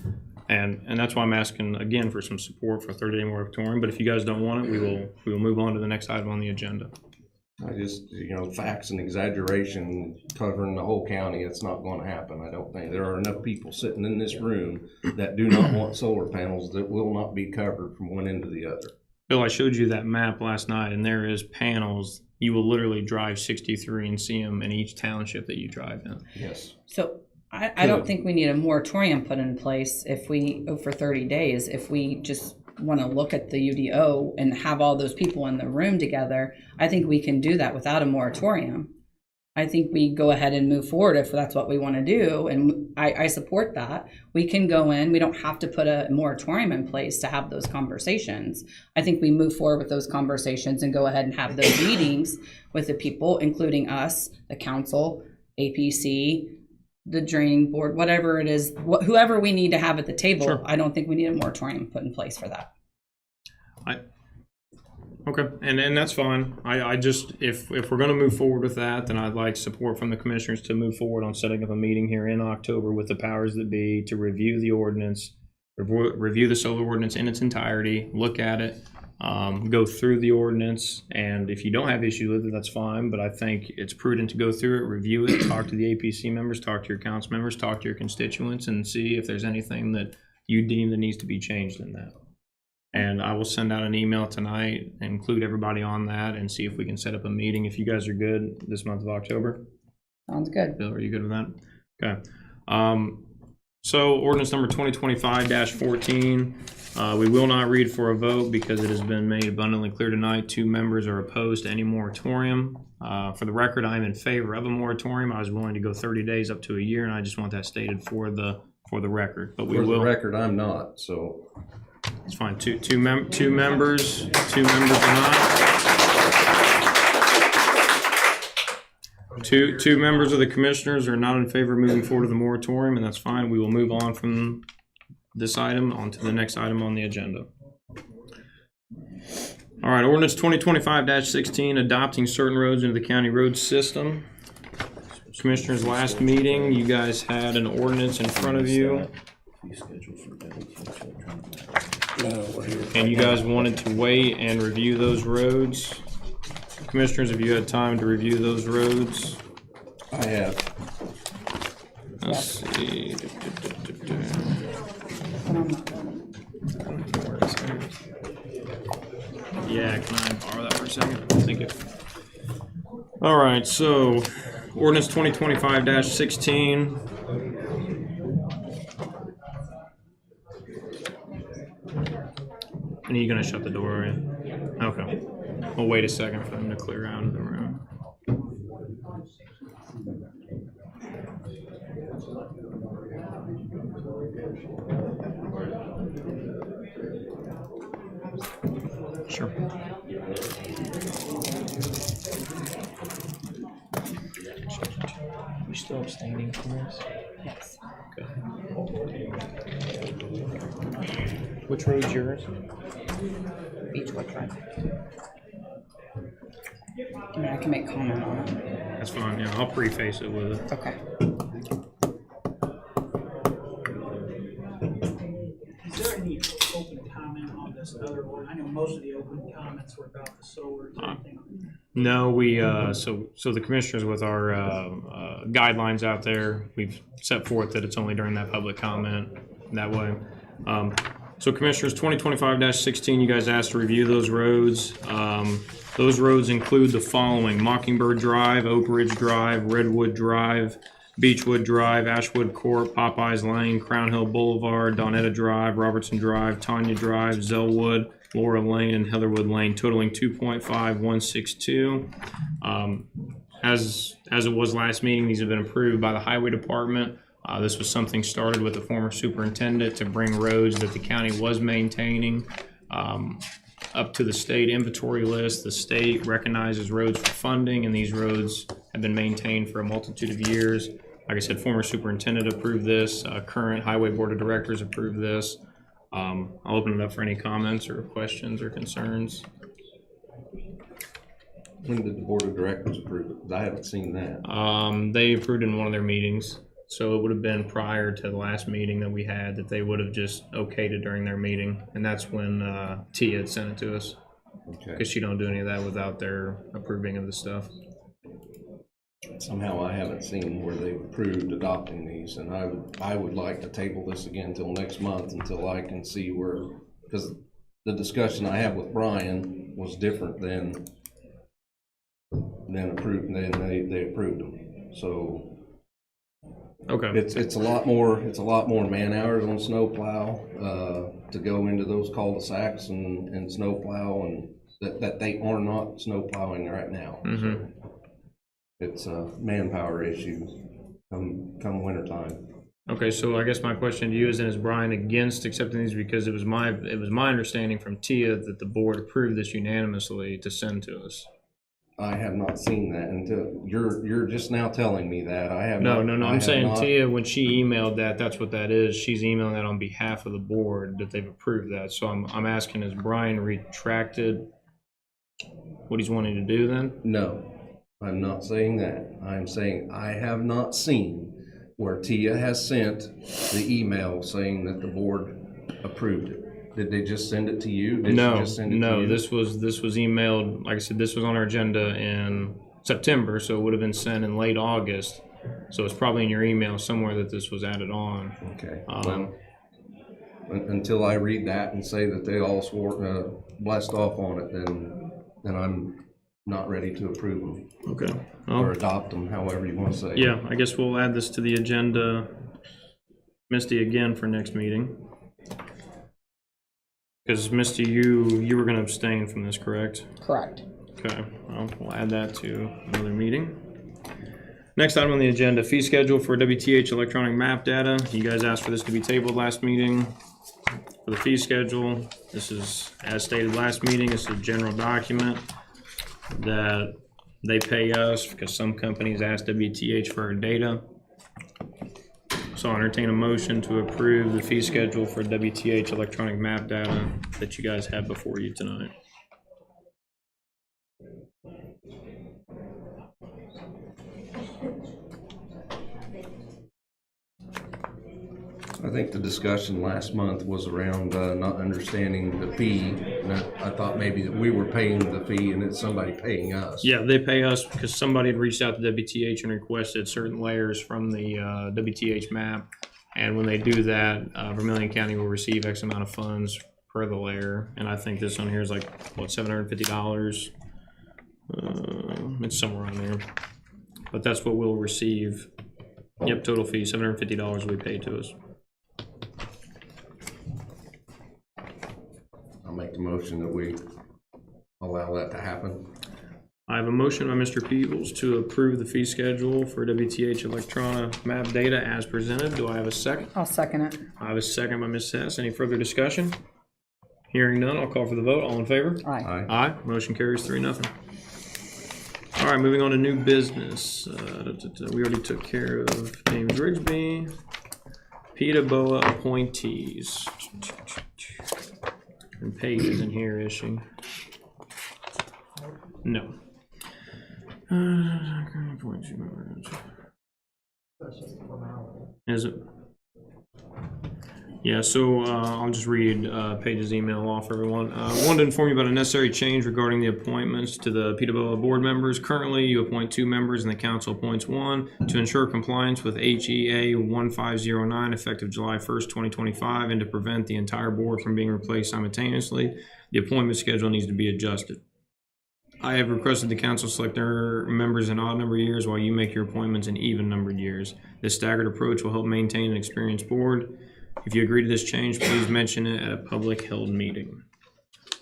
And that's why I'm asking again for some support for a 30-day moratorium. But if you guys don't want it, we will move on to the next item on the agenda. I just, facts and exaggeration covering the whole county, it's not going to happen. I don't think there are enough people sitting in this room that do not want solar panels that will not be covered from one end to the other. Bill, I showed you that map last night, and there is panels. You will literally drive 63 and see them in each township that you drive in. Yes. So I don't think we need a moratorium put in place for 30 days. If we just want to look at the UDO and have all those people in the room together, I think we can do that without a moratorium. I think we go ahead and move forward if that's what we want to do, and I support that. We can go in, we don't have to put a moratorium in place to have those conversations. I think we move forward with those conversations and go ahead and have those meetings with the people, including us, the council, APC, the draining board, whatever it is, whoever we need to have at the table. Sure. I don't think we need a moratorium put in place for that. Okay, and that's fine. I just, if we're going to move forward with that, then I'd like support from the commissioners to move forward on setting up a meeting here in October with the powers that be to review the ordinance, review the solar ordinance in its entirety, look at it, go through the ordinance, and if you don't have issues with it, that's fine, but I think it's prudent to go through it, review it, talk to the APC members, talk to your council members, talk to your constituents, and see if there's anything that you deem that needs to be changed in that. And I will send out an email tonight, include everybody on that, and see if we can set up a meeting if you guys are good this month of October. Sounds good. Bill, are you good with that? Okay. So ordinance number 2025-14, we will not read for a vote because it has been made abundantly clear tonight 2 members are opposed to any moratorium. For the record, I'm in favor of a moratorium. I was willing to go 30 days up to a year, and I just want that stated for the record. But we For will. the record, I'm not, so. It's fine. Two members are not. Two members of the commissioners are not in favor of moving forward to the moratorium, and that's fine. We will move on from this item onto the next item on the agenda. All right, ordinance 2025-16, adopting certain roads into the county road system. Commissioners, last meeting, you guys had an ordinance in front of you. And you guys wanted to wait and review those roads. Commissioners, have you had time to review those roads? I have. Let's see. Yeah, can I borrow that for a second? Thank you. All right, so ordinance 2025-16. And are you gonna shut the door, are you? Okay. We'll wait a second for them to clear out of the room. Sure. You still abstaining from this? Yes. Which road's yours? Beechwood Drive. I mean, I can make comment on it. That's fine, yeah, I'll preface it with it. Okay. Is there any open comment on this other one? I know most of the open comments were about the solar. Is there anything on No, we, so the commissioners with our, guidelines out there, we've set forth that it's only during that public comment that way. So commissioners, 2025-16, you guys asked to review those roads. Those roads include the following: Mockingbird Drive, Oak Ridge Drive, Redwood Drive, Beechwood Drive, Ashwood Court, Popeyes Lane, Crown Hill Boulevard, Donetta Drive, Robertson Drive, Tanya Drive, Zellwood, Laura Lane, and Heatherwood Lane, totaling 2.5162. As it was last meeting, these have been approved by the Highway Department. This was something started with the former superintendent to bring roads that the county was maintaining up to the state inventory list. The state recognizes roads for funding, and these roads have been maintained for a multitude of years. Like I said, former superintendent approved this, current highway board of directors approved this. I'll open it up for any comments or questions or concerns. When did the board of directors approve it? 'Cause I haven't seen that. They approved in one of their meetings, so it would have been prior to the last meeting that we had that they would have just okayed it during their meeting, and that's when Tia had sent it to us, Okay. because she don't do any of that without their approving of the stuff. Somehow I haven't seen where they've approved adopting these, and I would like to table this again till next month until I can see where, because the discussion I had with Brian was different than approved, than they approved them. So Okay. it's a lot more man hours on snowplow to go into those cul-de-sacs and snowplow, and that they are not snowplowing right now. Mhm. It's a manpower issue come wintertime. Okay, so I guess my question to you is Brian against accepting these? Because it was my understanding from Tia that the board approved this unanimously to send to us. I have not seen that until you're just now telling me that. I have No, not. I I'm have saying not- Tia, when she emailed that's what that is. She's emailing that on behalf of the board that they've approved that. So I'm asking, has Brian retracted what he's wanting to do then? No, I'm not saying that. I'm saying I have not seen where Tia has sent the email saying that the board approved it. Did they just send it to you? Did she just send it to No, you? this was emailed, like I said, this was on our agenda in September, so it would have been sent in late August. So it's probably in your email somewhere that this was added on. Okay. Well, until I read that and say that they all swore, blessed off on it, then I'm not ready to approve them Okay. or Well, adopt them, however you want to say. yeah, I guess we'll add this to the agenda, Misty, again for next meeting. Because Misty, you were gonna abstain from this, correct? Correct. Okay, well, we'll add that to another meeting. Next item on the agenda, fee schedule for WTH electronic map data. You guys asked for this to be tabled last meeting. For the fee schedule, this is, as stated last meeting, it's a general document that they pay us because some companies ask WTH for our data. So I'll entertain a motion to approve the fee schedule for WTH electronic map data that you guys have before you tonight. I think the discussion last month was around not understanding the fee. And I thought maybe that we were paying the fee and it's somebody paying us. Yeah, they pay us because somebody had reached out to WTH and requested certain layers from the WTH map. And when they do that, Vermilion County will receive X amount of funds per the layer. And I think this one here is like, what, $750? It's somewhere on there. But that's what we'll receive. Yep, total fee, $750 will be paid to us. I'll make the motion that we allow that to happen. I have a motion by Mr. Peebles to approve the fee schedule for WTH electronic map data as presented. Do I have a second? I'll second it. I have a second by Ms. Hess. Any further discussion? Hearing none, I'll call for the vote. All in favor? Aye. Aye. Aye. Motion carries 3-0. All right, moving on to new business. We already took care of James Rigsby. PETA BOA appointees. And Paige isn't here, is she? No. Is it? Yeah, so I'll just read Paige's email off, everyone. Wanted to inform you about a necessary change regarding the appointments to the PETA BOA board members. Currently, you appoint 2 members and the council appoints 1 to ensure compliance with HEA 1509 effective July 1st, 2025, and to prevent the entire board from being replaced simultaneously. The appointment schedule needs to be adjusted. I have requested the council select their members in odd number years while you make your appointments in even numbered years. This staggered approach will help maintain an experienced board. If you agree to this change, please mention it at a public held meeting.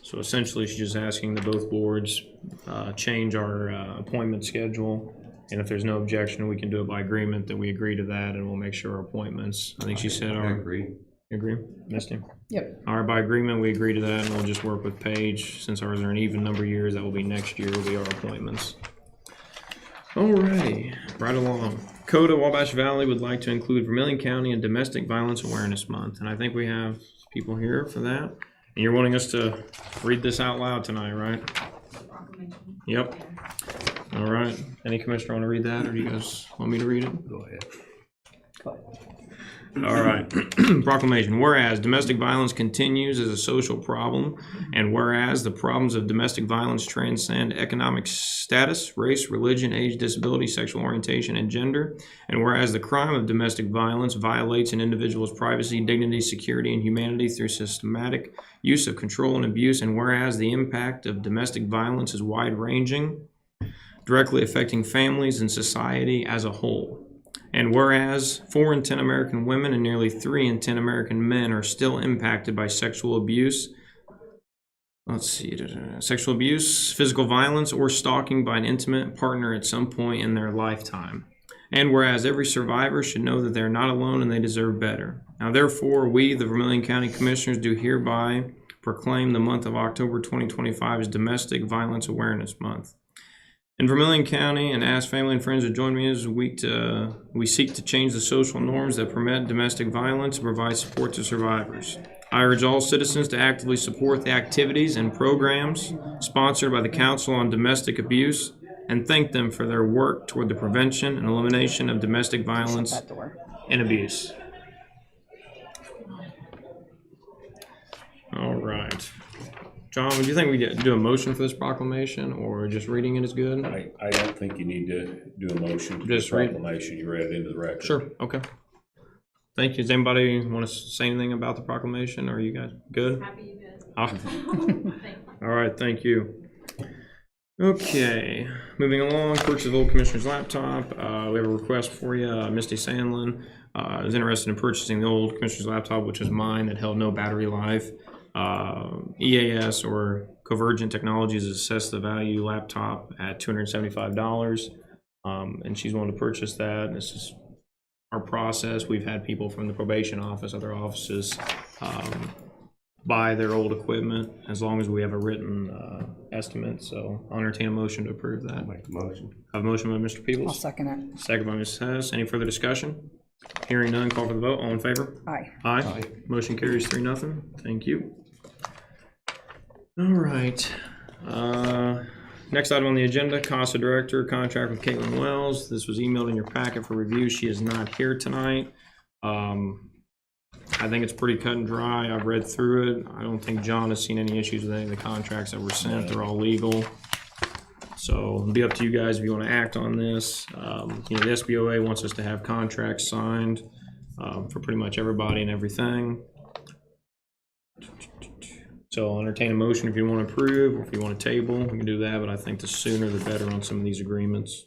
So essentially, she's just asking that both boards change our appointment schedule. And if there's no objection, we can do it by agreement that we agree to that, and we'll make sure our appointments, I think she said I our. agree. You agree? Missed him? Yep. All right, by agreement, we agree to that, and we'll just work with Paige. Since ours are an even number of years, that will be next year, will be our appointments. Alrighty, right along. CODA Wabash Valley would like to include Vermilion County in Domestic Violence Awareness Month, and I think we have people here for that. And you're wanting us to read this out loud tonight, right? Yep. All right. Any commissioner want to read that, or do you guys want me to read it? Go ahead. All right. Proclamation. Whereas domestic violence continues as a social problem, and whereas the problems of domestic violence transcend economic status, race, religion, age, disability, sexual orientation, and gender, and whereas the crime of domestic violence violates an individual's privacy, dignity, security, and humanity through systematic use of control and abuse, and whereas the impact of domestic violence is wide-ranging, directly affecting families and society as a whole. And whereas 4 in 10 American women and nearly 3 in 10 American men are still impacted by sexual abuse, sexual abuse, physical violence, or stalking by an intimate partner at some point in their lifetime. And whereas every survivor should know that they're not alone and they deserve better. Now therefore, we, the Vermilion County Commissioners, do hereby proclaim the month of October 2025 as Domestic Violence Awareness Month. In Vermilion County, and ask family and friends to join me as we seek to change the social norms that permit domestic violence and provide support to survivors. I urge all citizens to actively support the activities and programs sponsored by the Council on Domestic Abuse and thank them for their work toward the prevention and elimination of domestic violence and abuse. All right. John, would you think we do a motion for this proclamation, or just reading it is good? I don't think you need to do a motion to Just the read. proclamation. You read it into the record. Sure, okay. Thank you. Does anybody want to say anything about the proclamation, or are you guys good? Happy you did. All right, thank you. Okay, moving along, purchase of old commissioner's laptop. We have a request for you. Misty Sandlin is interested in purchasing the old commissioner's laptop, which is mine, that held no battery life. EAS or Convergent Technologies has assessed the value laptop at $275, and she's wanting to purchase that. This is our process. We've had people from the probation office, other offices, buy their old equipment as long as we have a written estimate. So I'll entertain a motion to approve that. Make the motion. I have a motion by Mr. I'll Peebles, second it. second by Ms. Hess. Any further discussion? Hearing none, call for the vote. All in favor? Aye. Aye. Motion carries 3-0. Thank you. All right. Next item on the agenda, CASA Director, contract with Caitlin Wells. This was emailed in your packet for review. She is not here tonight. I think it's pretty cut and dry. I've read through it. I don't think John has seen any issues with any of the contracts that were sent. They're all legal. So it'll be up to you guys if you want to act on this. The SBOA wants us to have contracts signed for pretty much everybody and everything. So I'll entertain a motion if you want to approve, or if you want to table, we can do that, but I think the sooner the better on some of these agreements.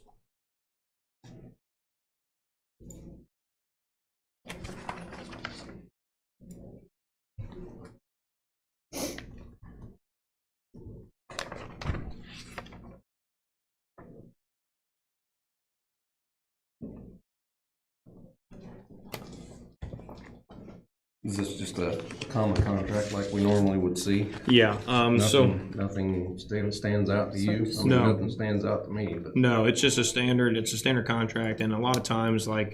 Is this just a common contract like we normally would see? Yeah, Nothing stands out to you? I mean, No. nothing stands out to me, but. No, it's just it's a standard contract, and a lot of times, like,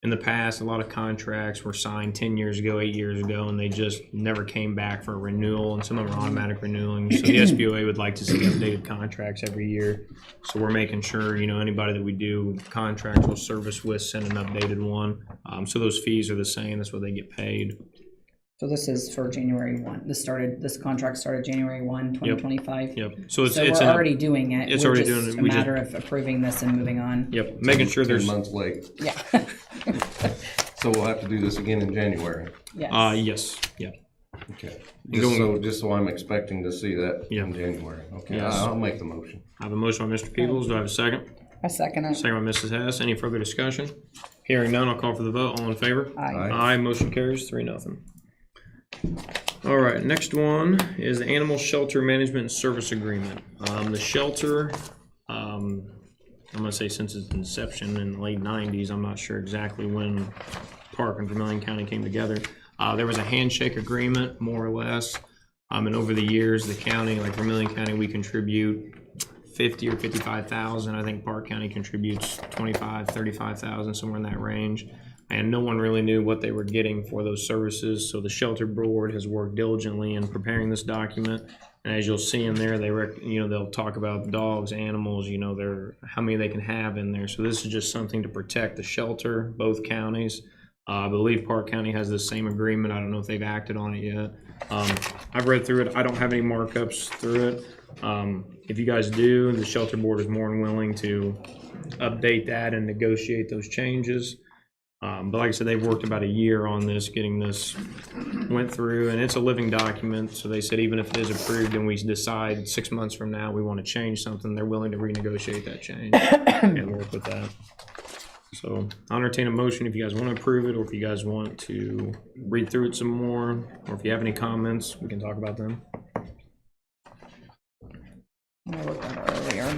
in the past, a lot of contracts were signed 10 years ago, 8 years ago, and they just never came back for a renewal, and some of them are automatic renewing. So the SBOA would like to see updated contracts every year. So we're making sure, anybody that we do contractual service with, send an updated one. So those fees are the same, that's what they get paid. So this is for January 1. This contract started January 1, 2025. Yep, so So we're already doing it. it's We're already just doing it. a We matter of approving this and moving on. Yep, making sure 10 there's, months late. Yeah. So we'll have to do this again in January. Yes. yes, yeah. Okay. Going- Just so I'm expecting to see that Yeah. in January. Okay, Yes. I'll make the motion. I have a motion by Mr. Peebles, do I have a second? I second it. Second by Mrs. Hess. Any further discussion? Hearing none, I'll call for the vote. All in favor? Aye. Aye. Aye, motion carries 3-0. All right, next one is the Animal Shelter Management Service Agreement. The shelter, I'm gonna say since its inception in the late 90s, I'm not sure exactly when Park and Vermilion County came together. There was a handshake agreement, more or less. And over the years, the county, like Vermilion County, we contribute 50 or 55,000. I think Park County contributes 25, 35,000, somewhere in that range. And no one really knew what they were getting for those services. So the shelter board has worked diligently in preparing this document. And as you'll see in there, they'll talk about dogs, animals, how many they can have in there. So this is just something to protect the shelter, both counties. I believe Park County has the same agreement. I don't know if they've acted on it yet. I've read through it. I don't have any markups through it. If you guys do, the shelter board is more than willing to update that and negotiate those changes. But like I said, they've worked about a year on this, getting this went through, and it's a living document. So they said even if it is approved and we decide 6 months from now we want to change something, they're willing to renegotiate that change and work with that. So I'll entertain a motion if you guys want to approve it, or if you guys want to read through it some more, or if you have any comments, we can talk about them. I looked at it earlier.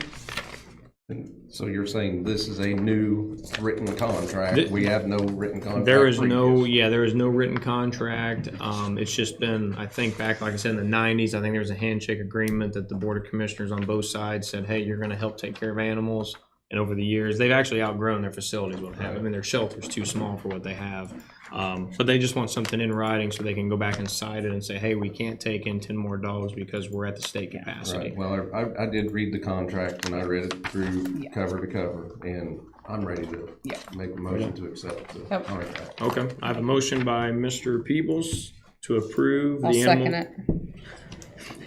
So you're saying this is a new written contract? We have no written contract? There is previous? there is no written contract. It's just been, I think back, like I said, in the 90s, I think there was a handshake agreement that the Board of Commissioners on both sides said, hey, you're going to help take care of animals. And over the years, they've actually outgrown their facilities. What have. I mean, their shelter's too small for what they have. But they just want something in writing so they can go back and cite it and say, hey, we can't take in 10 more dogs because we're at the state capacity. Right, well, I did read the contract and I read it through cover to cover, and I'm ready to make a motion to accept the contract. Okay, I have a motion by Mr. Peebles to approve I'll the second it.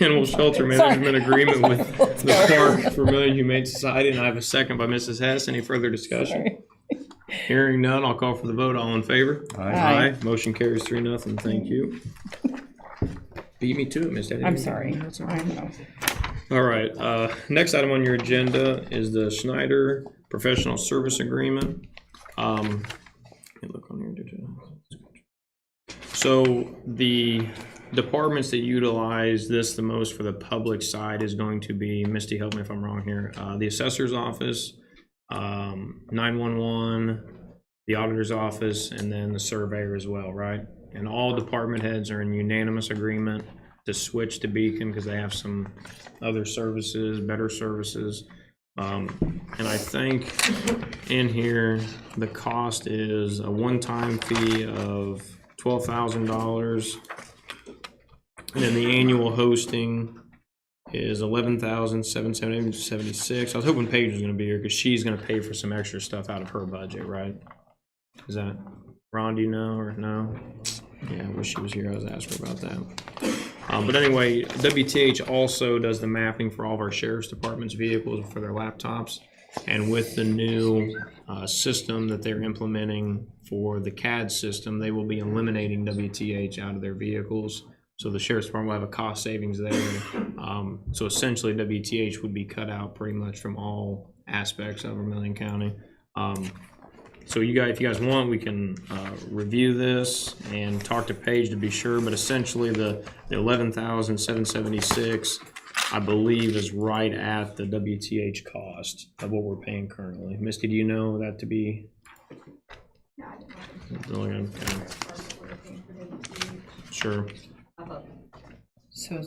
Animal Shelter Management Agreement with the Park Vermilion Humane Society, and I have a second by Mrs. Hess. Any further discussion? Hearing none, I'll call for the vote. All in favor? Aye. Motion carries 3-0. Thank you. Beat me to it, Miss Eddie. I'm sorry. That's all I right. know. All right, next item on your agenda is the Schneider Professional Service Agreement. Let me look on here. So the departments that utilize this the most for the public side is going to be, Misty, help me if I'm wrong here, the assessor's office, 911, the auditor's office, and then the surveyor as well, right? And all department heads are in unanimous agreement to switch to Beacon because they have some other services, better services. And I think in here, the cost is a one-time fee of $12,000. And then the annual hosting is $11,776. I was hoping Paige was gonna be here because she's gonna pay for some extra stuff out of her budget, right? Is that, Ron, do you know or no? Yeah, I wish she was here. I was asking her about that. But anyway, WTH also does the mapping for all of our sheriff's department's vehicles for their laptops. And with the new system that they're implementing for the CAD system, they will be eliminating WTH out of their vehicles. So the sheriff's department will have a cost savings there. So essentially WTH would be cut out pretty much from all aspects of Vermilion County. So you guys, if you guys want, we can review this and talk to Paige to be sure, but essentially the $11,776, I believe, is right at the WTH cost of what we're paying currently. Misty, do you know that to be? Sure. I thought, So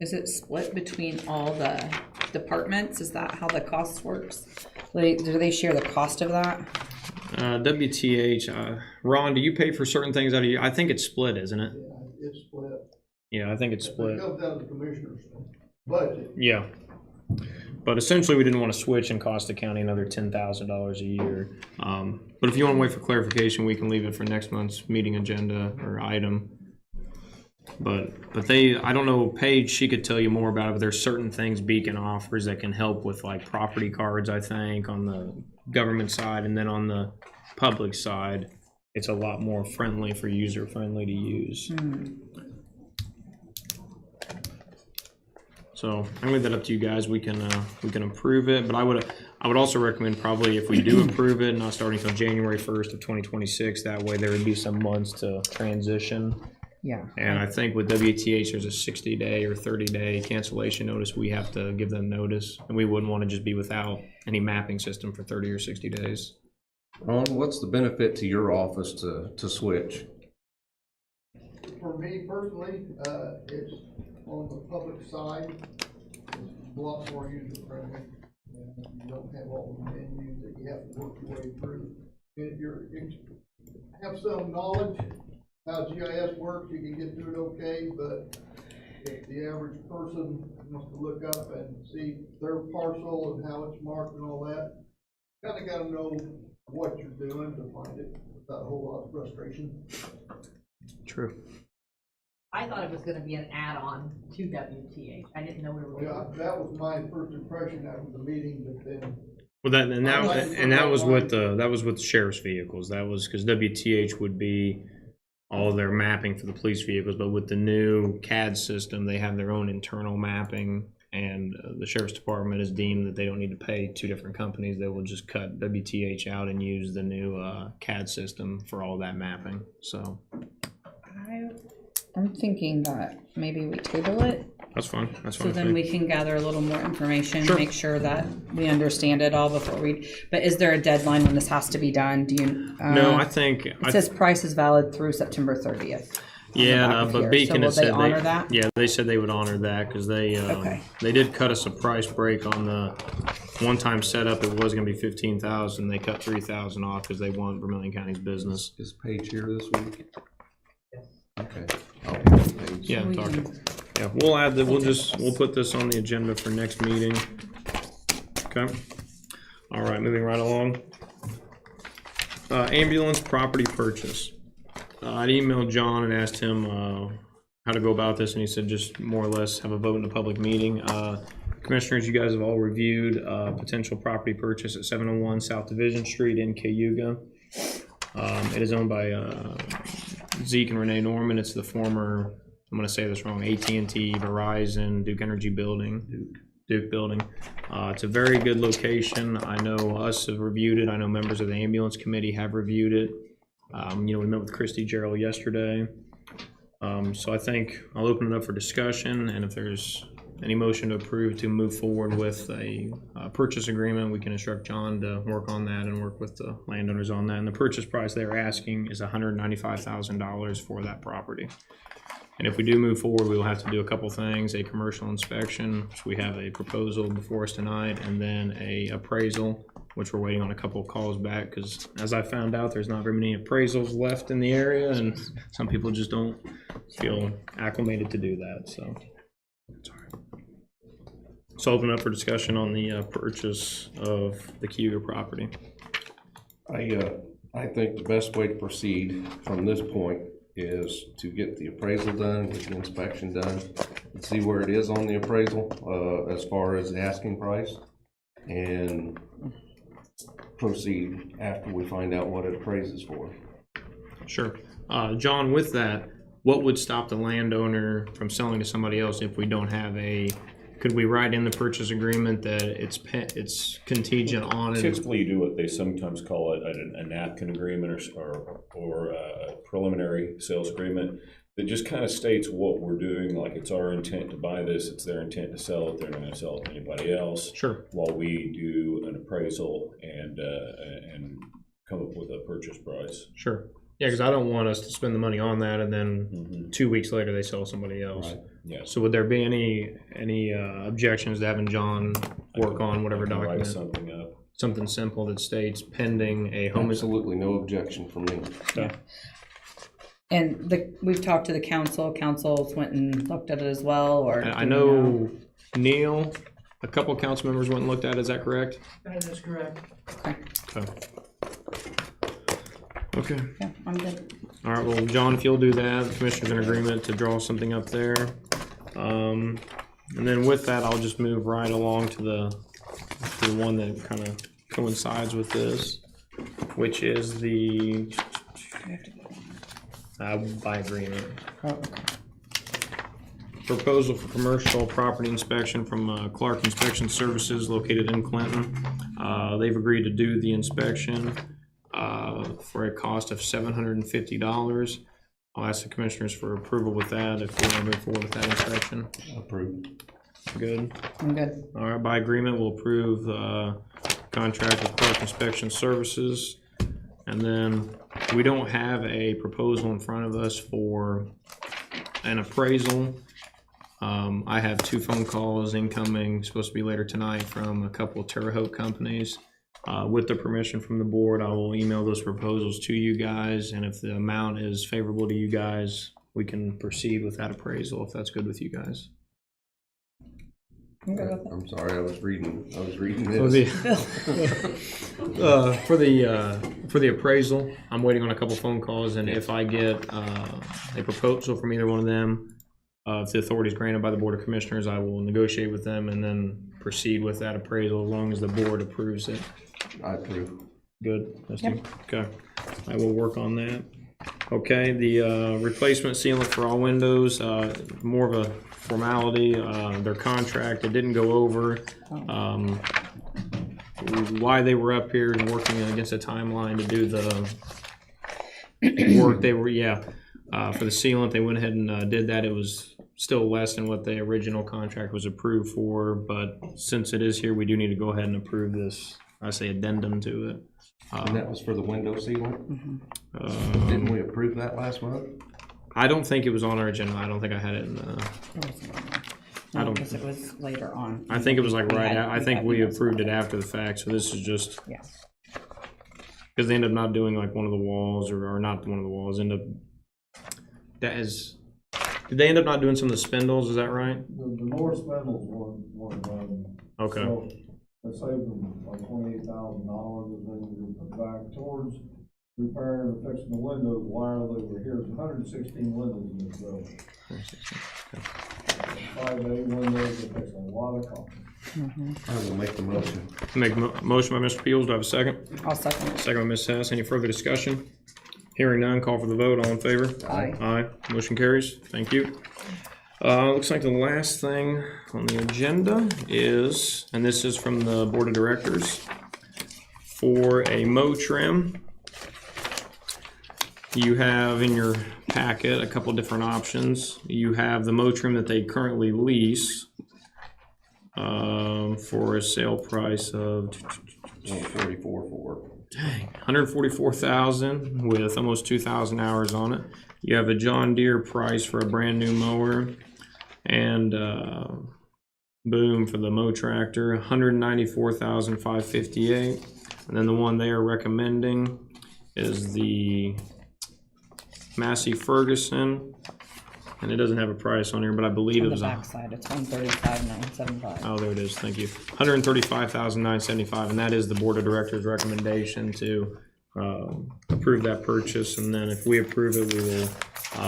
is it split between all the departments? Is that how the cost works? Like, do they share the cost of that? WTH, Ron, do you pay for certain things out of you? I think it's split, isn't it? Yeah, it's split. Yeah, I think it's It split. comes out of the commissioner's budget. Yeah. But essentially, we didn't want to switch and cost the county another $10,000 a year. But if you want to wait for clarification, we can leave it for next month's meeting agenda or item. But I don't know, Paige, she could tell you more about it, but there's certain things Beacon offers that can help with like property cards, I think, on the government side, and then on the public side, it's a lot more friendly for user friendly to use. So I'm gonna leave that up to you guys. We can approve it, but I would also recommend probably if we do approve it, not starting until January 1st of 2026. That way there would be some months to transition. Yeah. And I think with WTH, there's a 60-day or 30-day cancellation notice. We have to give them notice, and we wouldn't want to just be without any mapping system for 30 or 60 days. Ron, what's the benefit to your office to switch? For me personally, it's on the public side, it's a lot more user friendly. You don't have all the menus that you have to work your way through. If have some knowledge how GIS works, you can get through it okay, but if the average person wants to look up and see their parcel and how it's marked and all that, kinda gotta know what you're doing to find it without a whole lot of frustration. True. I thought it was gonna be an add-on to WTH. I didn't know we were. Yeah, that was my first impression after the meeting, but then Well, that was with the sheriff's vehicles. That was because WTH would be all of their mapping for the police vehicles, but with the new CAD system, they have their own internal mapping, and the sheriff's department has deemed that they don't need to pay two different companies. They will just cut WTH out and use the new CAD system for all that mapping. So I'm thinking that maybe we table it, that's fine. That's so fine. then we can gather a little more information, Sure. make sure that we understand it all before we, but is there a deadline when this has to be done? Do you? No, I think It says price is valid through September 30th. yeah, back of but here. Beacon So will had said they honor that? Yeah, they said they would honor that because Okay. they did cut us a price break on the one-time setup. It was going to be $15,000. They cut $3,000 off because they want Vermilion County's business. Is Paige here this week? Okay. Yeah, talking. Yeah, we'll add that. We'll put this on the agenda for next meeting. Okay. All right, moving right along. Ambulance property purchase. I emailed John and asked him how to go about this, and he said just more or less have a vote in a public meeting. Commissioners, you guys have all reviewed potential property purchase at 701 South Division Street in Cayuga. It is owned by Zeke and Renee Norman. It's the former, I'm going to say this wrong, AT&T, Verizon, Duke Energy building. Duke building. It's a very good location. I know us have reviewed it. I know members of the ambulance committee have reviewed it. We met with Christy Gerald yesterday. So I think I'll open it up for discussion, and if there's any motion to approve to move forward with a purchase agreement, we can instruct John to work on that and work with the landowners on that. And the purchase price they're asking is $195,000 for that property. And if we do move forward, we will have to do a couple things: a commercial inspection, which we have a proposal before us tonight, and then a appraisal, which we're waiting on a couple of calls back, because as I found out, there's not very many appraisals left in the area, and some people just don't feel acclimated to do that. So open up for discussion on the purchase of the Cayuga property. I think the best way to proceed from this point is to get the appraisal done, get the inspection done, and see where it is on the appraisal as far as the asking price, and proceed after we find out what it appraises for. Sure. John, with that, what would stop the landowner from selling to somebody else if we don't have could we write in the purchase agreement that it's contingent on it? Typically, you do what they sometimes call a napkin agreement or a preliminary sales agreement that just kind of states what we're doing, like it's our intent to buy this, it's their intent to sell it, they're not going to sell it to anybody else. Sure. While we do an appraisal and come up with a purchase price. Sure. Yeah, because I don't want us to spend the money on that and then Mhm. 2 weeks later they sell somebody else. Right. Yes. So would there be any objections to having John work on whatever I can write document? something up. Something simple that states pending a home. Absolutely no objection from me. And we've talked to the councils went and looked at it as well, or? I do we know Neil, a couple council members went and looked at it, is that correct? That is correct. Okay. Okay. Yeah, I'm good. All right, well, John, if you'll do that, the commissioner's in agreement to draw something up there. And then with that, I'll just move right along to the one that kind of coincides with this, which is the by agreement. Oh, okay. Proposal for commercial property inspection from Clark Inspection Services located in Clinton. They've agreed to do the inspection for a cost of $750. I'll ask the commissioners for approval with that if we want to move forward with that inspection. Approved. Good. I'm good. All right, by agreement, we'll approve contract with Clark Inspection Services. And then we don't have a proposal in front of us for an appraisal. I have 2 phone calls incoming, supposed to be later tonight, from a couple of Terre Haute companies. With the permission from the board, I will email those proposals to you guys, and if the amount is favorable to you guys, we can proceed with that appraisal, if that's good with you guys. I'm good with it. I'm sorry, I was reading For this. for the appraisal, I'm waiting on a couple phone calls, and if I get a proposal from either one of them, if the authority is granted by the Board of Commissioners, I will negotiate with them and then proceed with that appraisal as long as the board approves it. I approve. Good. Yep. Okay. I will work on that. Okay, the replacement sealant for all windows, more of a formality. Their contract, it didn't go over. Why they were up here and working against a timeline to do the work, they were, for the sealant, they went ahead and did that. It was still less than what the original contract was approved for, but since it is here, we do need to go ahead and approve this, I say addendum to it. And that was for the window sealant? Mm-hmm. Didn't we approve that last month? I don't think it was on our agenda. I don't think I had it in the, No, because it was later on. I think it was like We right had- out. I we think had we emails approved it about after the fact, so this is just, Yes. because they ended up not doing like one of the walls, or not one of the walls, did they end up not doing some of the spindles, is that right? The north spindles weren't done. Okay. So that saved them like $28,000, and then we put back towards repairing or fixing the windows while they were here. There's 116 windows in this building. 5 to 8 windows, it takes a lot of coffee. I will make the motion. Make a motion by Mr. Peels, do I have a second? I'll second it. Second by Ms. Hess, any further discussion? Hearing none, call for the vote, all in favor? Aye. Aye, motion carries, thank you. Looks like the last thing on the agenda is, and this is from the Board of Directors, for a mow trim. You have in your packet a couple different options. You have the mow trim that they currently lease for a sale price of 144 for. dang, 144,000 with almost 2,000 hours on it. You have a John Deere price for a brand new mower, and Boom for the mow tractor, 194,558. And then the one they are recommending is the Massey Ferguson, and it doesn't have a price on here, but I believe On it the was back side, it's 135,975. Oh, there it is, thank you. 135,975, and that is the Board of Directors' recommendation to approve that purchase, and then if we approve it, we will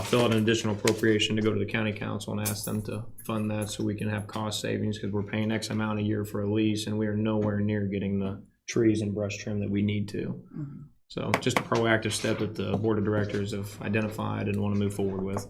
fill out an additional appropriation to go to the county council and ask them to fund that so we can have cost savings, because we're paying X amount a year for a lease, and we are nowhere near getting the trees and brush trim that we need to. So just a proactive step that the Board of Directors have identified and want to move forward with.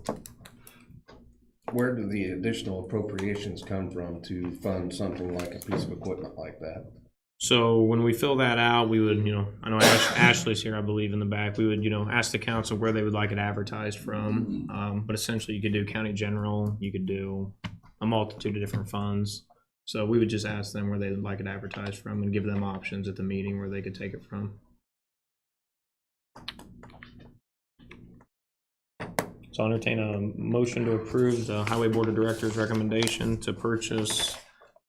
Where do the additional appropriations come from to fund something like a piece of equipment like that? So when we fill that out, we would, I know Ashley's here, I believe, in the back. We would, ask the council where they would like it advertised from. But essentially, you could do county general, you could do a multitude of different funds. So we would just ask them where they would like it advertised from and give them options at the meeting where they could take it from. So I'll entertain a motion to approve the Highway Board of Directors' recommendation to purchase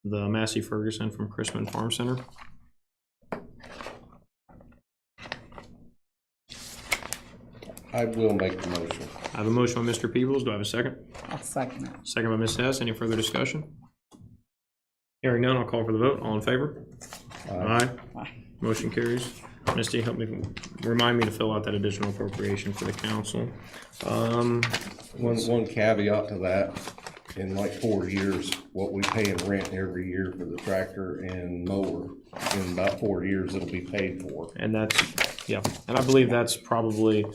the Massey Ferguson from Chrisman Farm Center. I will make the motion. I have a motion by Mr. Peebles. Do I have a second? I'll second it. Second by Ms. Hess. Any further discussion? Hearing none, I'll call for the vote. All in favor? Aye. Aye. Motion carries. Misty, help me, remind me to fill out that additional appropriation for the council. One caveat to that, in like 4 years, what we pay in rent every year for the tractor and mower, in about 4 years, it'll be paid for. And that's, yeah, and I believe that's probably,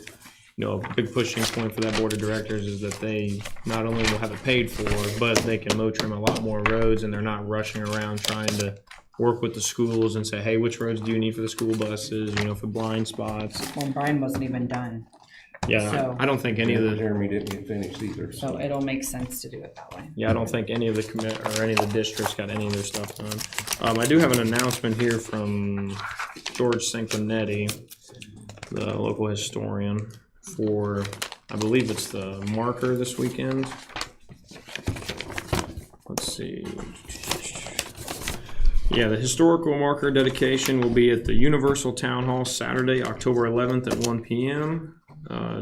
a big pushing point for that board of directors is that they not only will have it paid for, but they can mow trim a lot more roads and they're not rushing around trying to work with the schools and say, hey, which roads do you need for the school buses, for blind spots. Well, Brian wasn't even done, Yeah, So- I don't think any of the, Jeremy didn't get finished either. so it'll make sense to do it that way. yeah, I don't think any of the commit, or any of the districts got any of their stuff done. I do have an announcement here from George Sanquinetti, the local historian, for, I believe it's the marker this weekend. Let's see. Yeah, the historical marker dedication will be at the Universal Town Hall Saturday, October 11th at 1 p.m.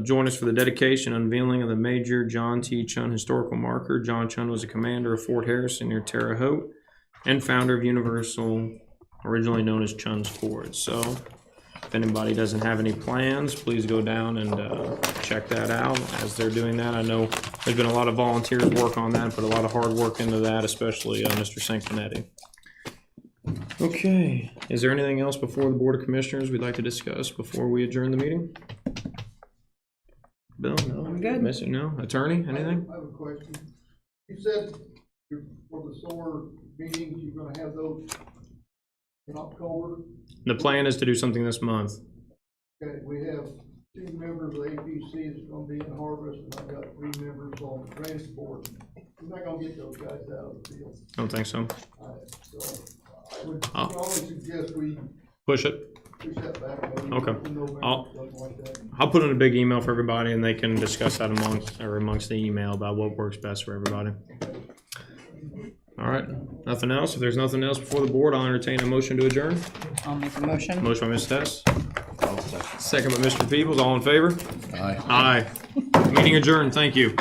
Join us for the dedication unveiling of the Major John T. Chun historical marker. John Chun was a commander of Fort Harrison near Terre Haute and founder of Universal, originally known as Chun's Ford. So if anybody doesn't have any plans, please go down and check that out as they're doing that. I know there's been a lot of volunteers work on that, put a lot of hard work into that, especially Mr. Sanquinetti. Okay, is there anything else before the Board of Commissioners we'd like to discuss before we adjourn the meeting? Bill, no? I'm good. Missy, no? Attorney, anything? I have a question. You said for the solar meetings, you're gonna have those in October. The plan is to do something this month. Okay, we have 2 members of APC that's gonna be in Harvest, and I've got 3 members on the transport. We're not gonna get those guys out of the field. Don't think so. So I would Oh. always suggest we Push it. push that back. Maybe Okay. in November, I'll- something like that. I'll put in a big email for everybody and they can discuss that amongst the email about what works best for everybody. All right, nothing else? If there's nothing else before the board, I'll entertain a motion to adjourn. I'll make a motion. Motion by Ms. Hess. Second by Mr. Peebles, all in favor? Aye. Aye. Meeting adjourned, thank you.